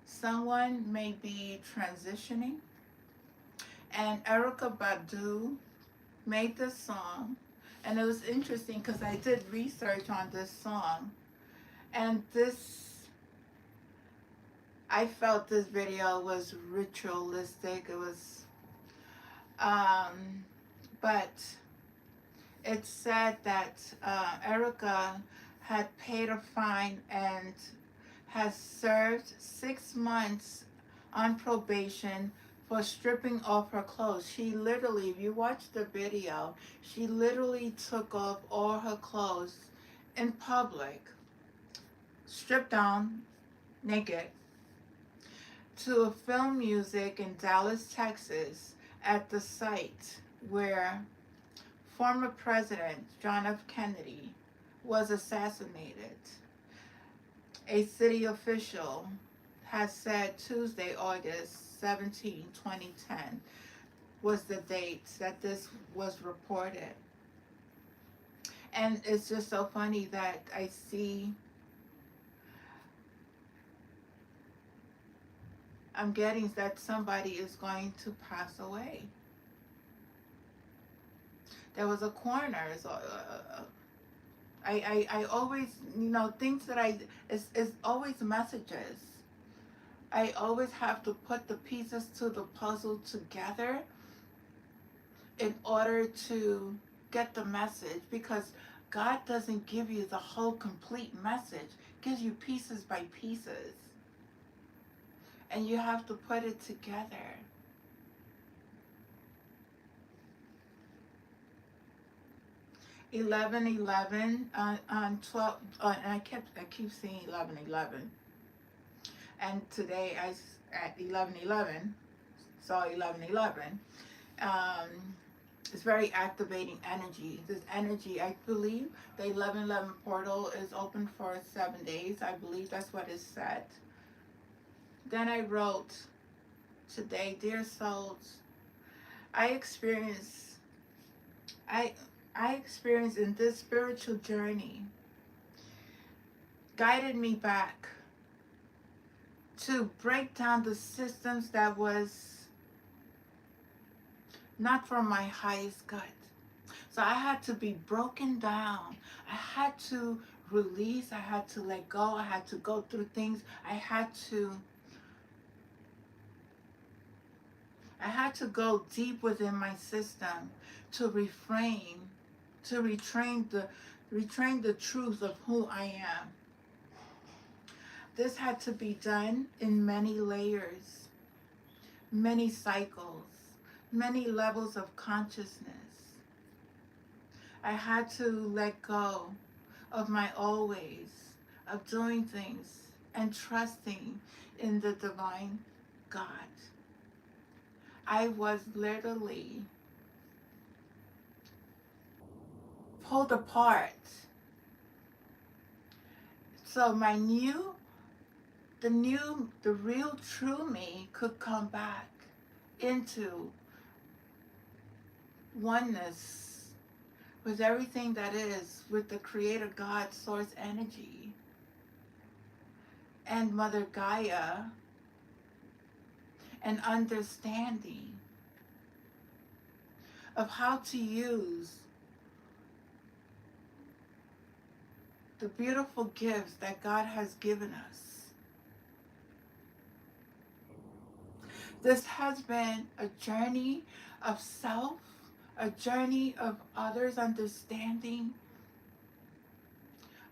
someone may be transitioning, and Erykah Badu made this song, and it was interesting because I did research on this song, And I felt this video was ritualistic. It was, um, but it said that Erica had paid a fine and has served 6 months on probation for stripping off her clothes. She literally, if you watch the video, she literally took off all her clothes in public, stripped down, naked, to a film music in Dallas, Texas, at the site where former President John F. Kennedy was assassinated. A city official has said Tuesday, August 17, 2010, was the date that this was reported. And it's just so funny that I'm getting that somebody is going to pass away. There was a coroner. So, I always, things that it's always messages. I always have to put the pieces to the puzzle together in order to get the message, because God doesn't give you the whole complete message. He gives you pieces by pieces. And you have to put it together. On 12, and I keep seeing 11:11, and today at 11:11 saw 11:11. Um, it's very activating energy. This energy, I believe, the 11:11 portal is open for 7 days. I believe that's what it said. Then I wrote today, dear souls, I experience I I experienced in this spiritual journey guided me back to break down the systems that was not for my highest good. So I had to be broken down. I had to release. I had to let go. I had to go through things. I had to go deep within my system to retrain the truth of who I am. This had to be done in many layers, many cycles, many levels of consciousness. I had to let go of my old ways of doing things and trusting in the divine God. I was literally pulled apart. So the real true me could come back into oneness with everything that is, with the Creator God, Source Energy, and Mother Gaia, and understanding of how to use the beautiful gifts that God has given us. This has been a journey of self, a journey of others' understanding,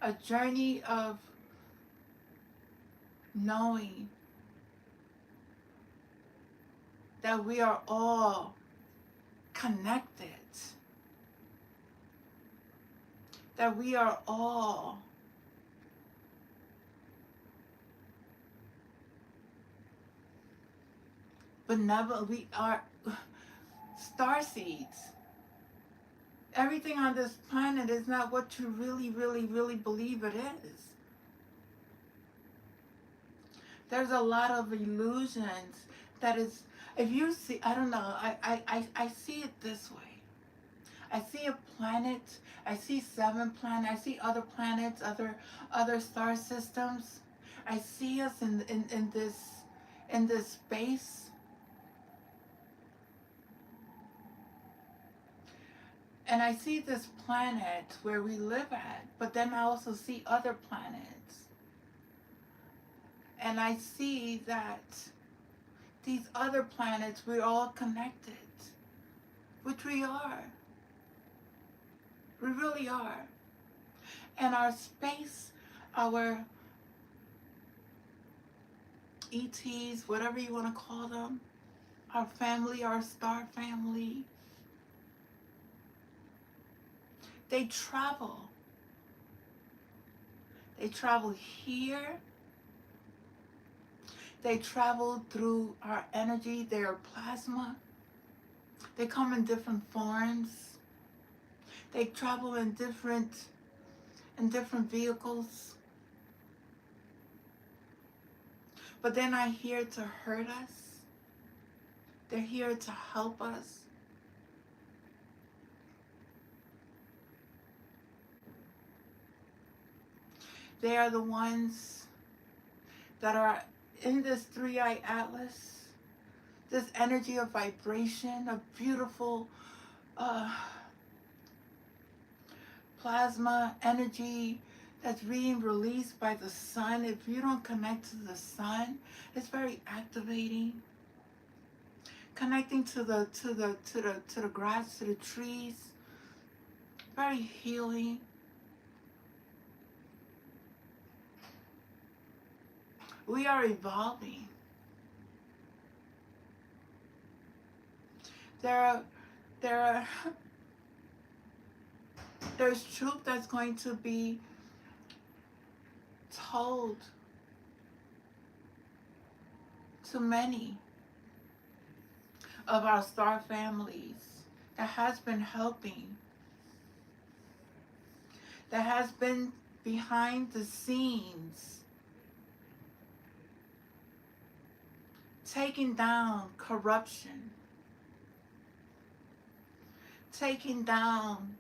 a journey of knowing that we are all connected, that we are all benevolent, we are star seeds. Everything on this planet is not what you really, really, really believe it is. There's a lot of illusions that is, if you see, I don't know, I see it this way. I see a planet, I see 7 planets, I see other planets, other star systems. I see us in this space. And I see this planet where we live at, but then I also see other planets. And I see that these other planets, we're all connected, which we are. We really are. And our space, our ETs, whatever you want to call them, our family, our star family, they travel. They travel here. They travel through our energy, their plasma. They come in different forms. They travel in different vehicles. But they're not here to hurt us. They're here to help us. They are the ones that are in this three-eye atlas, this energy of vibration, of beautiful plasma energy that's being released by the sun. If you don't connect to the sun, it's very activating. Connecting to the grass, to the trees, very healing. We are evolving. There's truth that's going to be told to many of our star families that has been helping, that has been behind the scenes, taking down corruption, taking down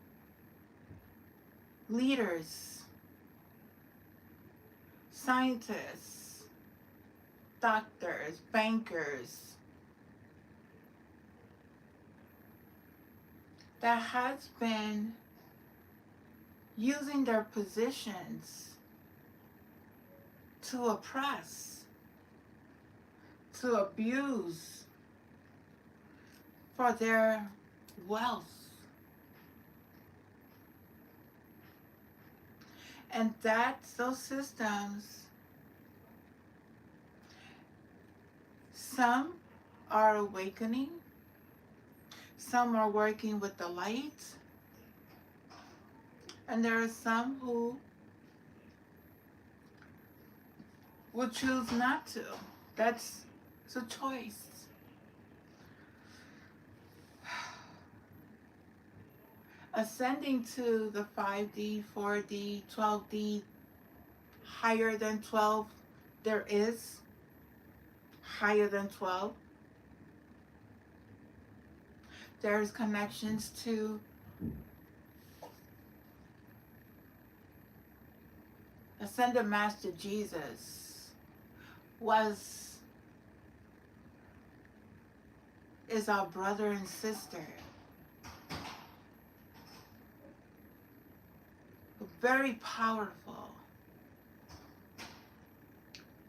leaders, scientists, doctors, bankers, that has been using their positions to oppress, to abuse for their wealth. And those systems, some are awakening, some are working with the light, and there are some who will choose not to. That's a choice. Ascending to the 5D, 4D, 12D, higher than 12, there is higher than 12. There's connections to Ascended Master Jesus is our brother and sister. A very powerful,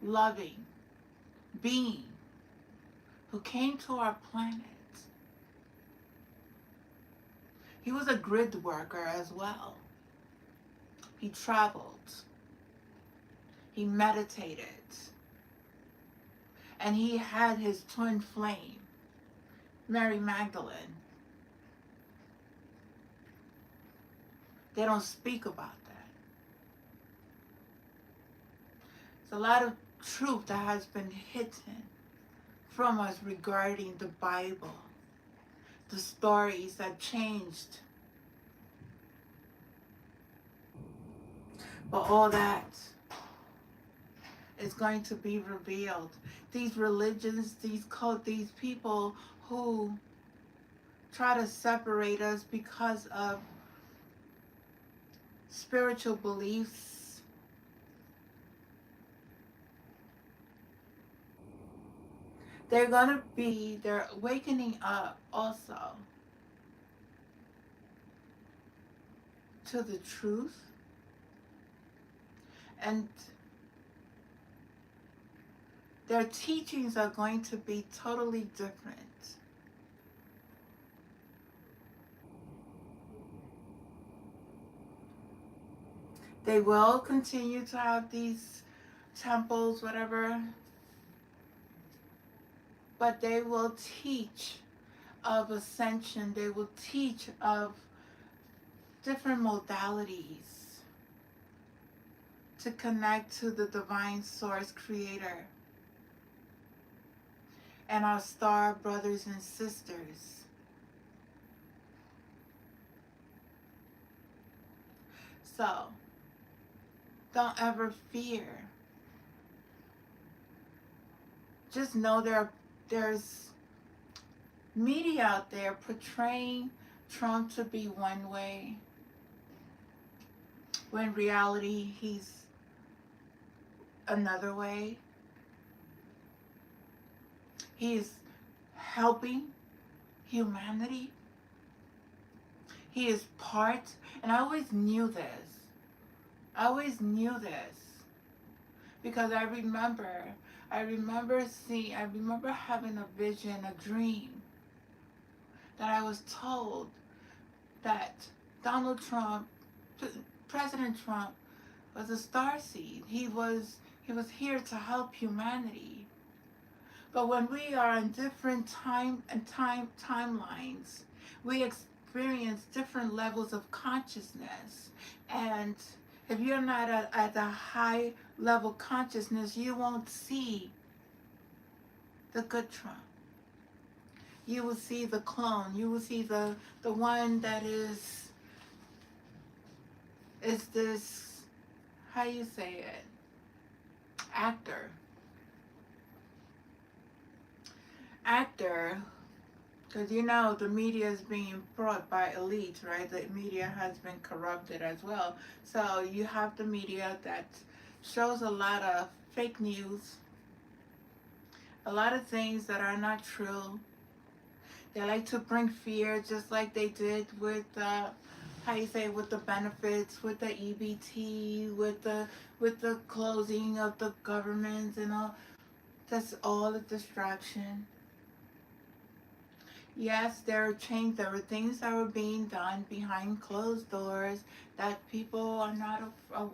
loving being who came to our planet. He was a grid worker as well. He traveled. He meditated. And he had his twin flame, Mary Magdalene. They don't speak about that. There's a lot of truth that has been hidden from us regarding the Bible, the stories that changed. But all that is going to be revealed. These religions, these cults, these people who try to separate us because of spiritual beliefs, they're wakening up also to the truth, and Their teachings are going to be totally different. They will continue to have these temples, whatever, but they will teach of ascension. They will teach of different modalities to connect to the divine source creator and our star brothers and sisters. So, don't ever fear. Just know there's media out there portraying Trump to be one way, when in reality he's another way. He is helping humanity. He is part, and I always knew this. I always knew this because I remember having a vision, a dream, that I was told that Donald Trump, President Trump, was a starseed. He was here to help humanity. But when we are in different timelines, we experience different levels of consciousness. And if you're not at a high level consciousness, you won't see the good Trump. You will see the clone. You will see the one that is this, how you say it, actor, because you know the media is being brought by elites, right? The media has been corrupted as well. So you have the media that shows a lot of fake news, a lot of things that are not true. They like to bring fear, just like they did with with the benefits, with the EBT, with the closing of the government and all. That's all a distraction. Yes, there were things that were being done behind closed doors that people are not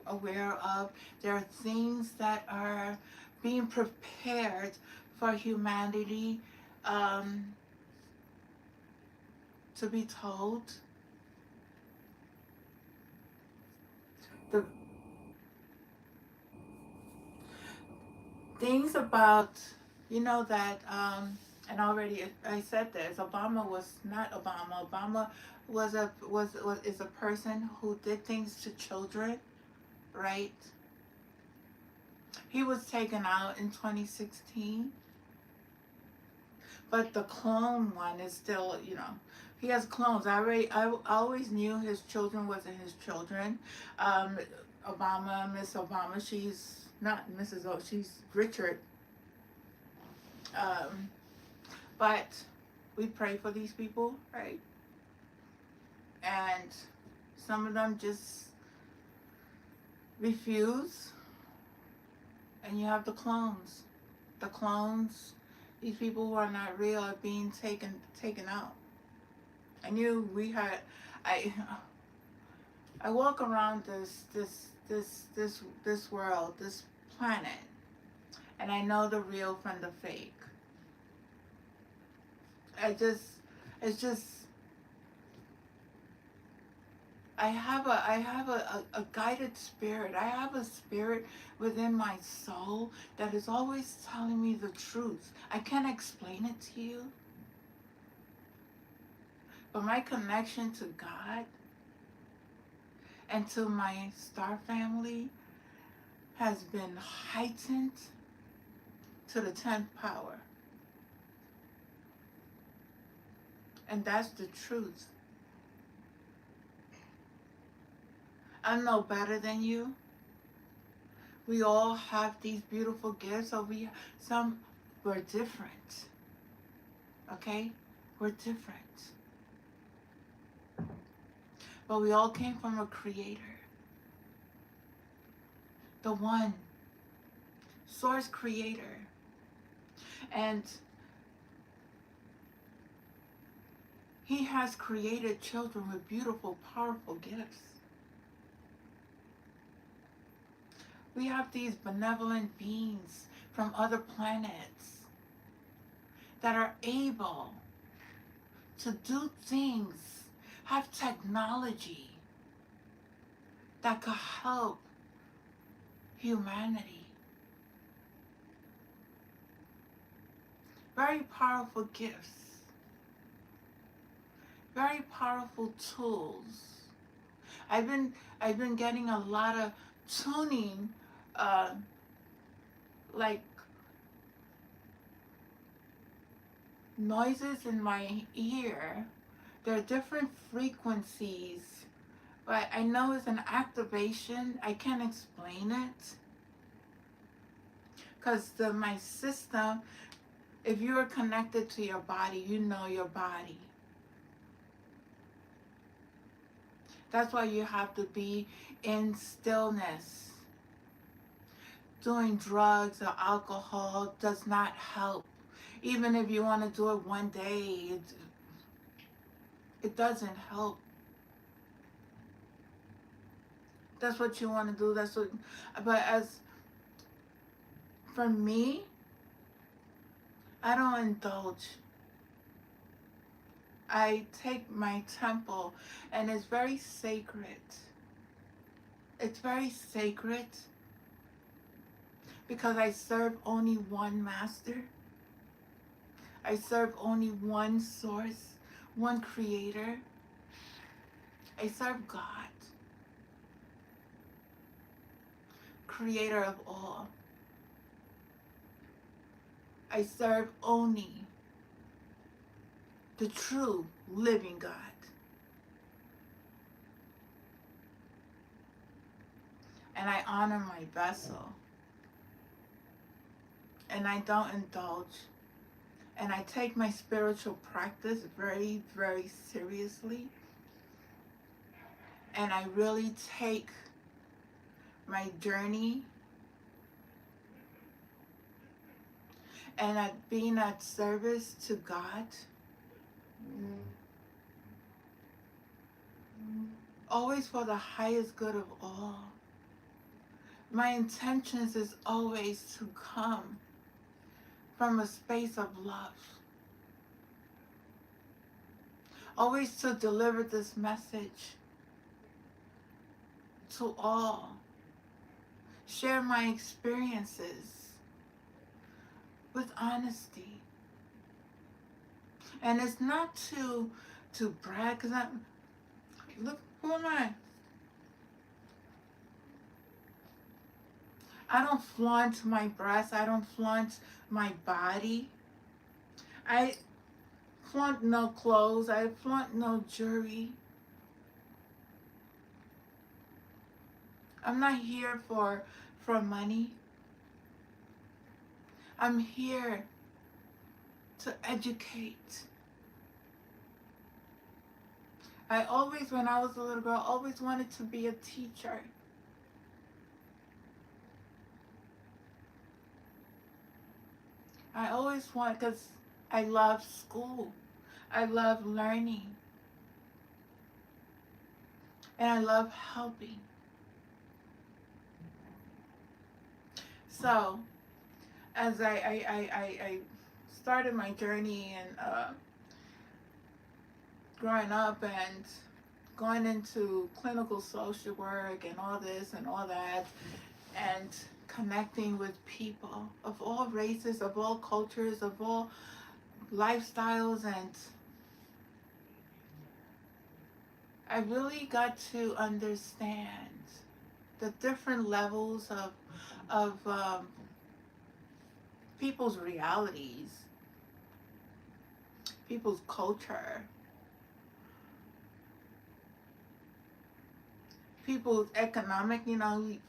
aware of. There are things that are being prepared for humanity to be told. The things about, that, and already I said this, Obama was not Obama. Obama is a person who did things to children, right? He was taken out in 2016, but the clone one is still, he has clones. I always knew his children wasn't his children. Miss Obama, she's not Mrs. O, she's Richard. But we pray for these people, right? And some of them just refuse. And you have the clones. The clones, these people who are not real are being taken out. I knew I walk around this world, this planet, and I know the real from the fake. I have a guided spirit. I have a spirit within my soul that is always telling me the truth. I can't explain it to you, but my connection to God and to my star family has been heightened to the 10th power. And that's the truth. I'm no better than you. We all have these beautiful gifts, so we're different. Okay? We're different. But we all came from a creator. The one, source creator. And He has created children with beautiful, powerful gifts. We have these benevolent beings from other planets that are able to do things, have technology that could help humanity. Very powerful gifts, very powerful tools. I've been getting a lot of tuning, uh, like noises in my ear. There are different frequencies, but I know it's an activation. I can't explain it because my system. If you are connected to your body, you know your body. That's why you have to be in stillness. Doing drugs or alcohol does not help. Even if you want to do it one day, it doesn't help. That's what you want to do. That's what. But as for me, I don't indulge. I take my temple, and it's very sacred. It's very sacred because I serve only one master. I serve only one source, one creator. I serve God, creator of all. I serve only the true living God. And I honor my vessel. And I don't indulge. And I take my spiritual practice very, very seriously. And I really take my journey and at being at service to God, always for the highest good of all. My intentions is always to come from a space of love. Always to deliver this message to all. Share my experiences with honesty. And it's not to brag, because look, who am I? I don't flaunt my breasts. I don't flaunt my body. I flaunt no clothes. I flaunt no jewelry. I'm not here for money. I'm here to educate. I always, when I was a little girl, always wanted to be a teacher. I always want, because I love school. I love learning. And I love helping. So, as I started my journey and growing up and going into clinical social work and all this and all that, and connecting with people of all races, of all cultures, of all lifestyles, and I really got to understand the different levels of people's realities, people's culture, people's economic. You we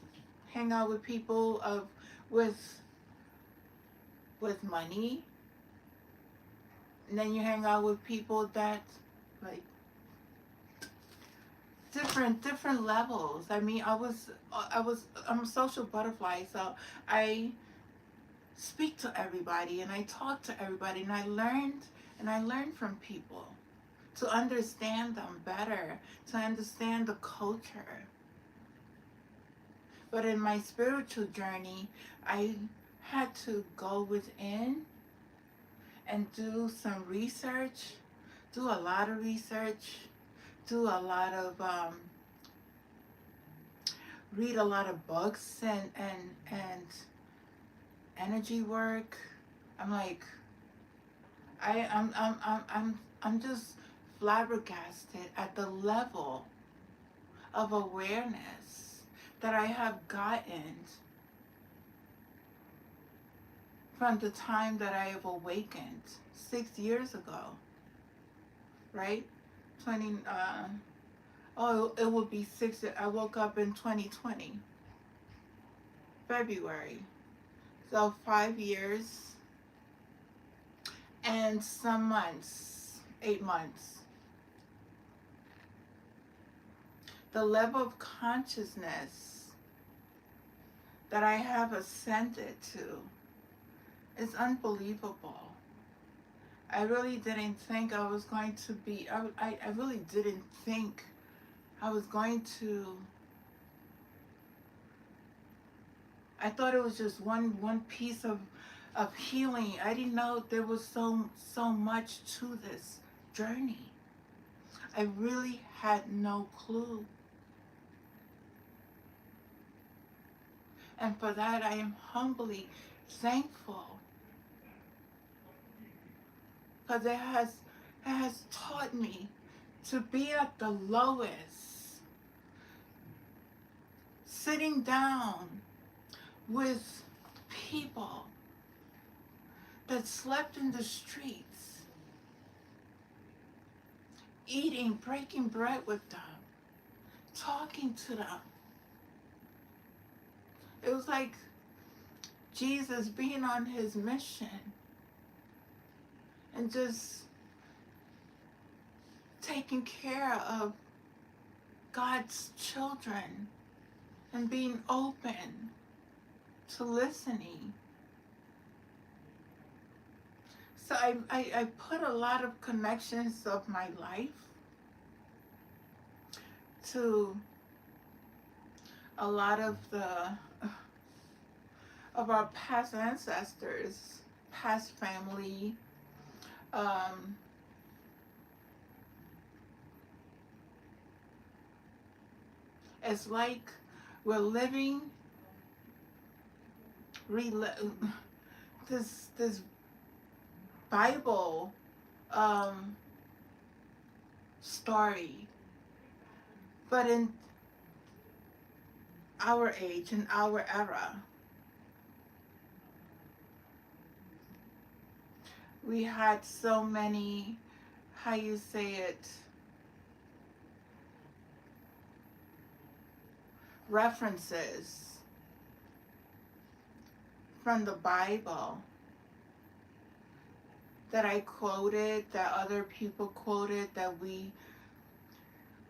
hang out with people with money, and then you hang out with people that like different levels. I mean, I'm a social butterfly, so I speak to everybody and I talk to everybody and I learned from people to understand them better, to understand the culture. But in my spiritual journey, I had to go within and do some research, do a lot of research, do a lot of read a lot of books and energy work. I'm like, I'm just flabbergasted at the level of awareness that I have gotten from the time that I have awakened 6 years ago, right? 20, it will be 6, I woke up in 2020, February. So 5 years and some months, 8 months. The level of consciousness that I have ascended to is unbelievable. I really didn't think I was going to be, I really didn't think I was going to, I thought it was just one piece of healing. I didn't know there was so much to this journey. I really had no clue. And for that, I am humbly thankful. Because it has taught me to be at the lowest, sitting down with people that slept in the streets, eating, breaking bread with them, talking to them. It was like Jesus being on his mission and just taking care of God's children and being open to listening. So I put a lot of connections of my life to a lot of our past ancestors, past family. It's like we're living this Bible story, but in our age, in our era, we had so many, how you say it, references from the Bible that I quoted, that other people quoted, that we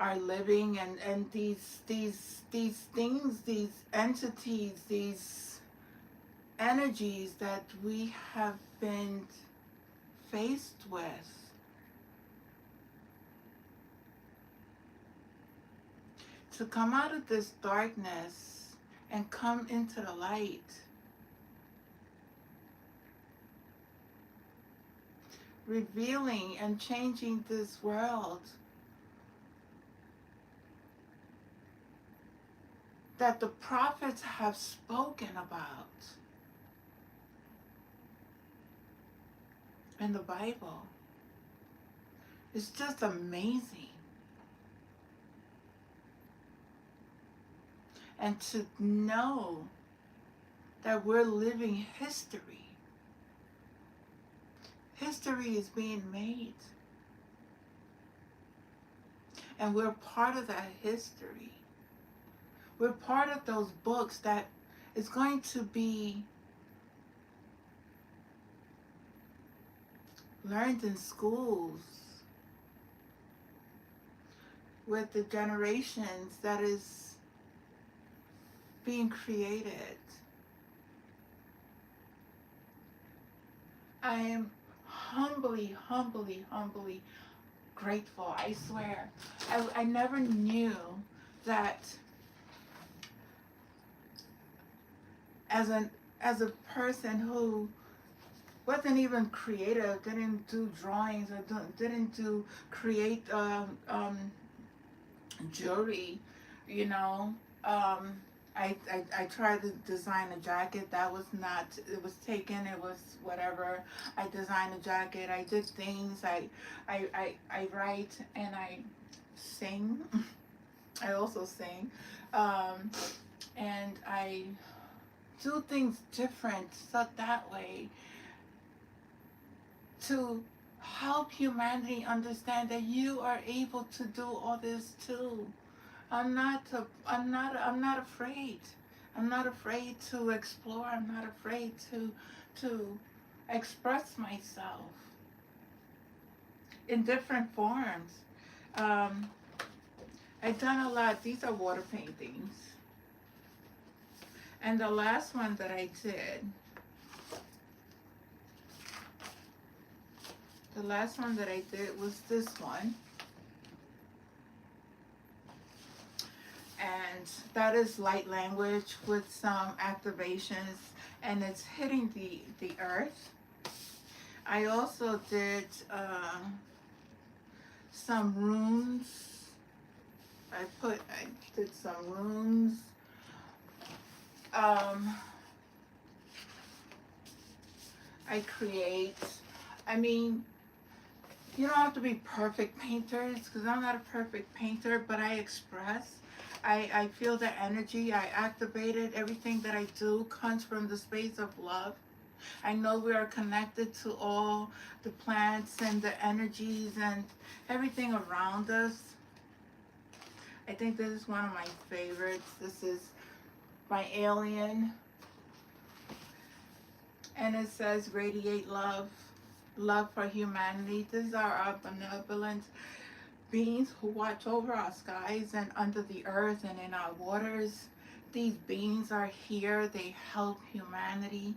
are living, and these things, these entities, these energies that we have been faced with. To come out of this darkness and come into the light. Revealing and changing this world that the prophets have spoken about in the Bible. It's just amazing. And to know that we're living history. History is being made. And we're part of that history. We're part of those books that is going to be learned in schools with the generations that is being created. I am humbly grateful. I swear. I never knew that as an as a person who wasn't even creative, didn't do drawings or didn't do create jewelry, you know. Um, I tried to design a jacket that was not, it was taken, it was whatever. I designed a jacket, I did things, I write and I sing. I also sing. Um, and I do things different so that way to help humanity understand that you are able to do all this too. I'm not afraid. I'm not afraid to explore. I'm not afraid to express myself in different forms. Um, I've done a lot. These are water paintings. And the last one that I did, was this one. And that is light language with some activations, and it's hitting the earth. I also did some runes. I did some runes. Um, I create. I mean, you don't have to be perfect painters because I'm not a perfect painter, but I express. I feel the energy. I activate it. Everything that I do comes from the space of love. I know we are connected to all the plants and the energies and everything around us. I think this is one of my favorites. This is my alien. And it says radiate love, love for humanity. These are our benevolent beings who watch over our skies and under the earth and in our waters. These beings are here. They help humanity.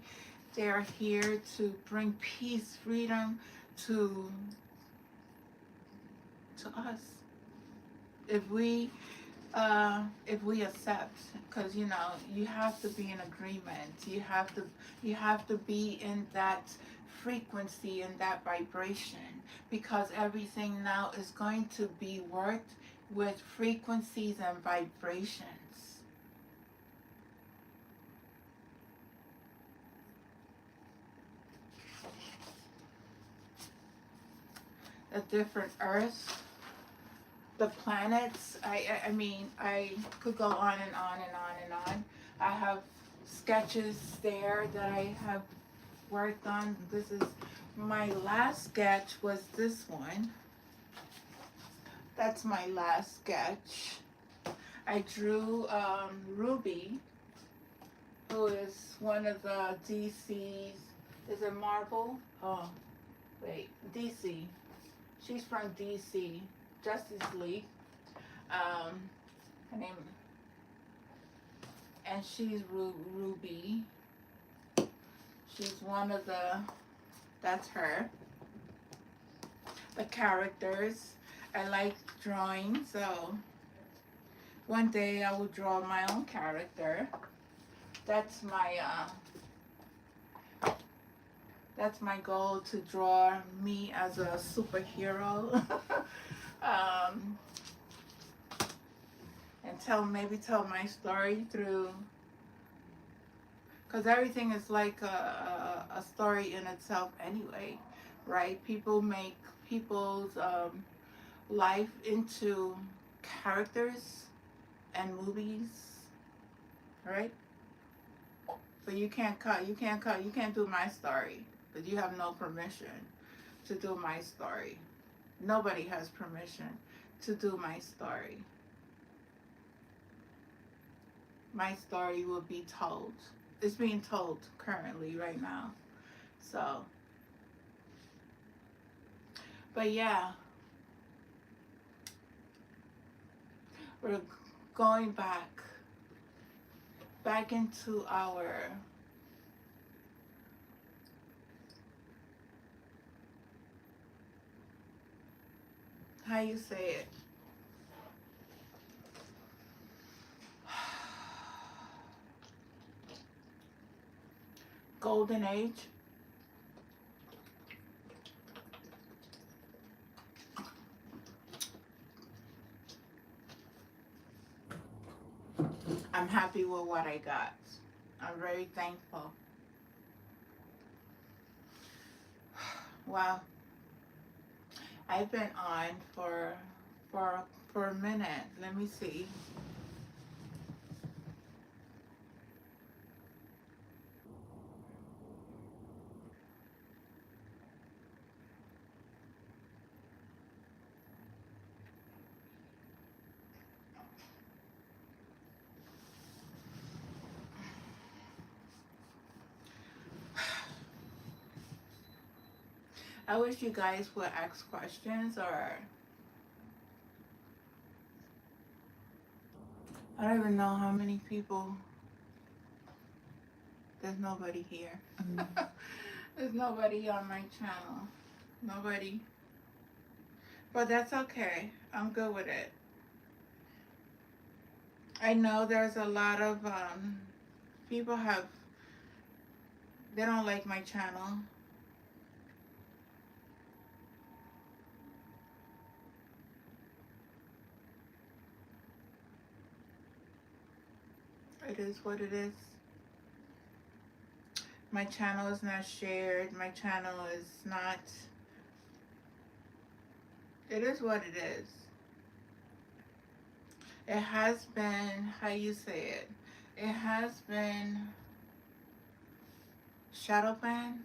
They are here to bring peace, freedom to us. If we accept, because you know you have to be in agreement. You have to be in that frequency and that vibration, because everything now is going to be worked with frequencies and vibrations. A different earth, the planets. I mean, I could go on and on and on and on. I have sketches there that I have worked on. This is my last sketch was this one. That's my last sketch. I drew Ruby, who is one of the DC's. Is it Marvel? Oh, wait, DC. She's from DC, Justice League. Her name, and she's Ruby. She's one of the. That's her. The characters. I like drawing, so one day I will draw my own character. That's my goal, to draw me as a superhero. And maybe tell my story through, because everything is like a story in itself anyway, right? People make people's life into characters and movies, right? So you can't do my story, but you have no permission to do my story. Nobody has permission to do my story. My story will be told. It's being told currently right now. So, but yeah, we're going back into our how you say it, golden age. I'm happy with what I got. I'm very thankful. Wow, I've been on for for a minute. Let me see. I wish you guys would ask questions, or I don't even know how many people. There's nobody here. There's nobody on my channel. Nobody. But that's okay. I'm good with it. I know there's a lot of people they don't like my channel. It is what it is. My channel is not shared. My channel is not. It is what it is. It has been, how you say it, it has been shadow banned.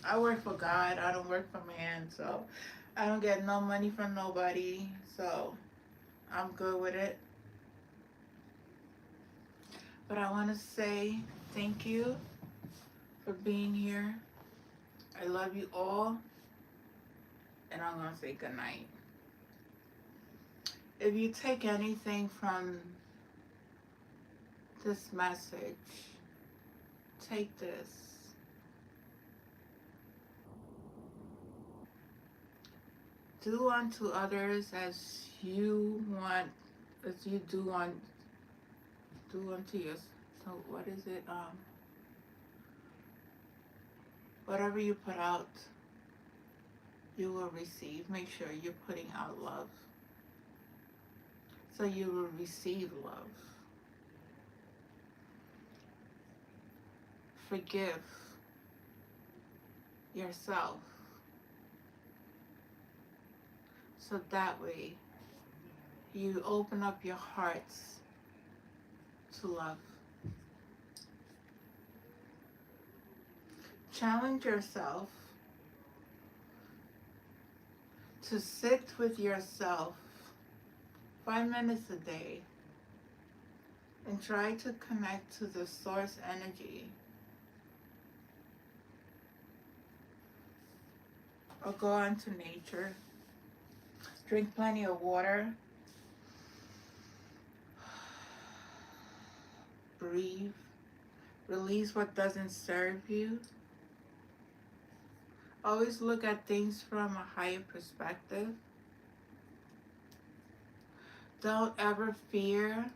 I work for God. I don't work for man. So I don't get no money from nobody. So I'm good with it. But I want to say thank you for being here. I love you all. And I'm going to say good night. If you take anything from this message, take this. Do unto others as you want, as you do unto yourself. So what is it? Whatever you put out, you will receive. Make sure you're putting out love, so you will receive love. Forgive yourself, so that way you open up your hearts to love. Challenge yourself to sit with yourself 5 minutes a day and try to connect to the source energy, or go into nature. Drink plenty of water. Breathe. Release what doesn't serve you. Always look at things from a higher perspective. Don't ever fear.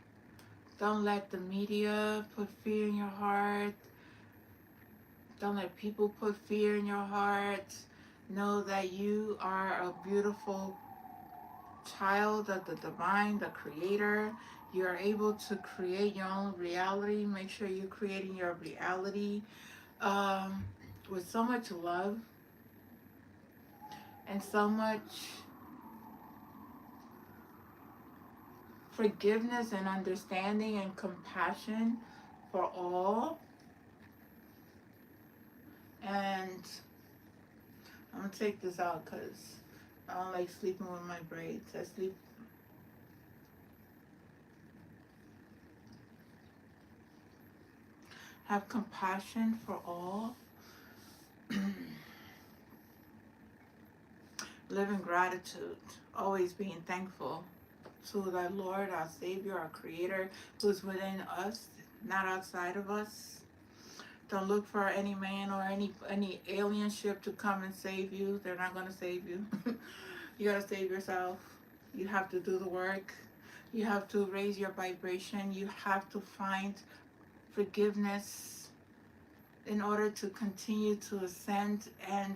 Don't let the media put fear in your heart. Don't let people put fear in your heart. Know that you are a beautiful child of the divine, the creator. You are able to create your own reality. Make sure you're creating your reality with so much love and so much forgiveness and understanding and compassion for all. And I'm gonna take this out because I don't like sleeping with my braids. I sleep. Have compassion for all. Live in gratitude. Always being thankful to the Lord, our Savior, our Creator, who's within us, not outside of us. Don't look for any man or any alien ship to come and save you. They're not going to save you. You got to save yourself. You have to do the work. You have to raise your vibration. You have to find forgiveness in order to continue to ascend and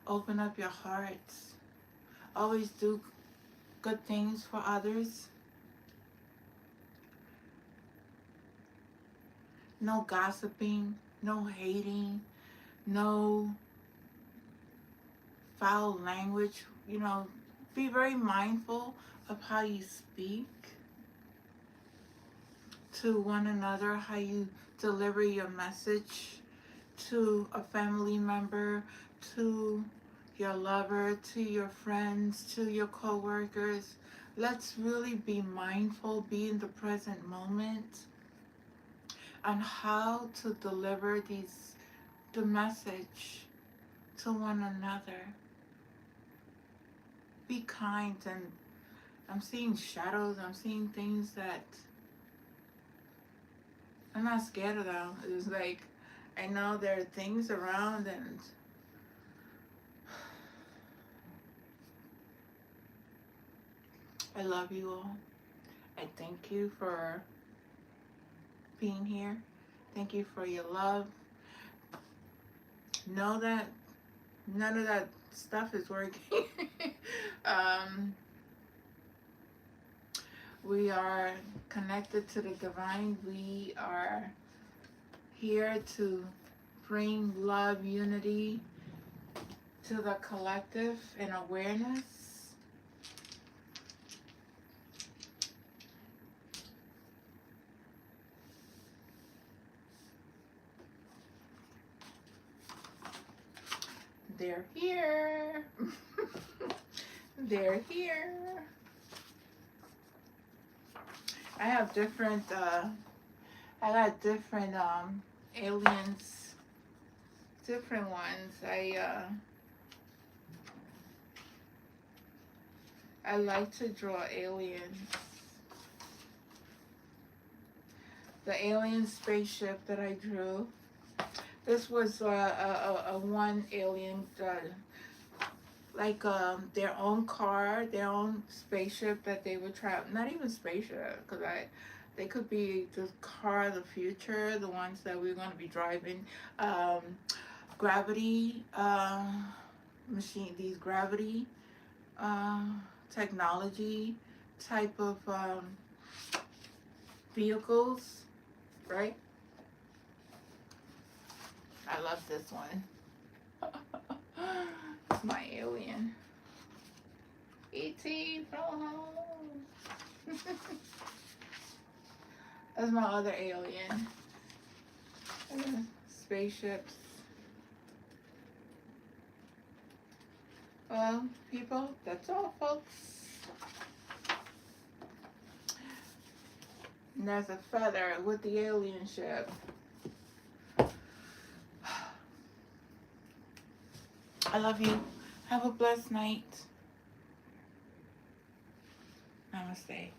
open up your heart. Always do good things for others. No gossiping, no hating, no foul language. You know, be very mindful of how you speak to one another, how you deliver your message to a family member, to your lover, to your friends, to your co-workers. Let's really be mindful, be in the present moment, on how to deliver the message to one another. Be kind. And I'm seeing shadows. I'm seeing things that I'm not scared of them. It's like I know there are things around, and I love you all. I thank you for being here. Thank you for your love. Know that none of that stuff is working. We are connected to the divine. We are here to bring love, unity to the collective and awareness. They're here. They're here. I have different, I got different aliens, different ones. I like to draw aliens. The alien spaceship that I drew. This was a one alien, like their own car, their own spaceship that they would travel. Not even spaceship, because they could be the car of the future, the ones that we're going to be driving. Gravity machine, these gravity technology type of vehicles, right? I love this one. It's my alien. E.T. from home. That's my other alien. Spaceships. Well, people, that's all, folks. And there's a feather with the alien ship. I love you. Have a blessed night. Namaste.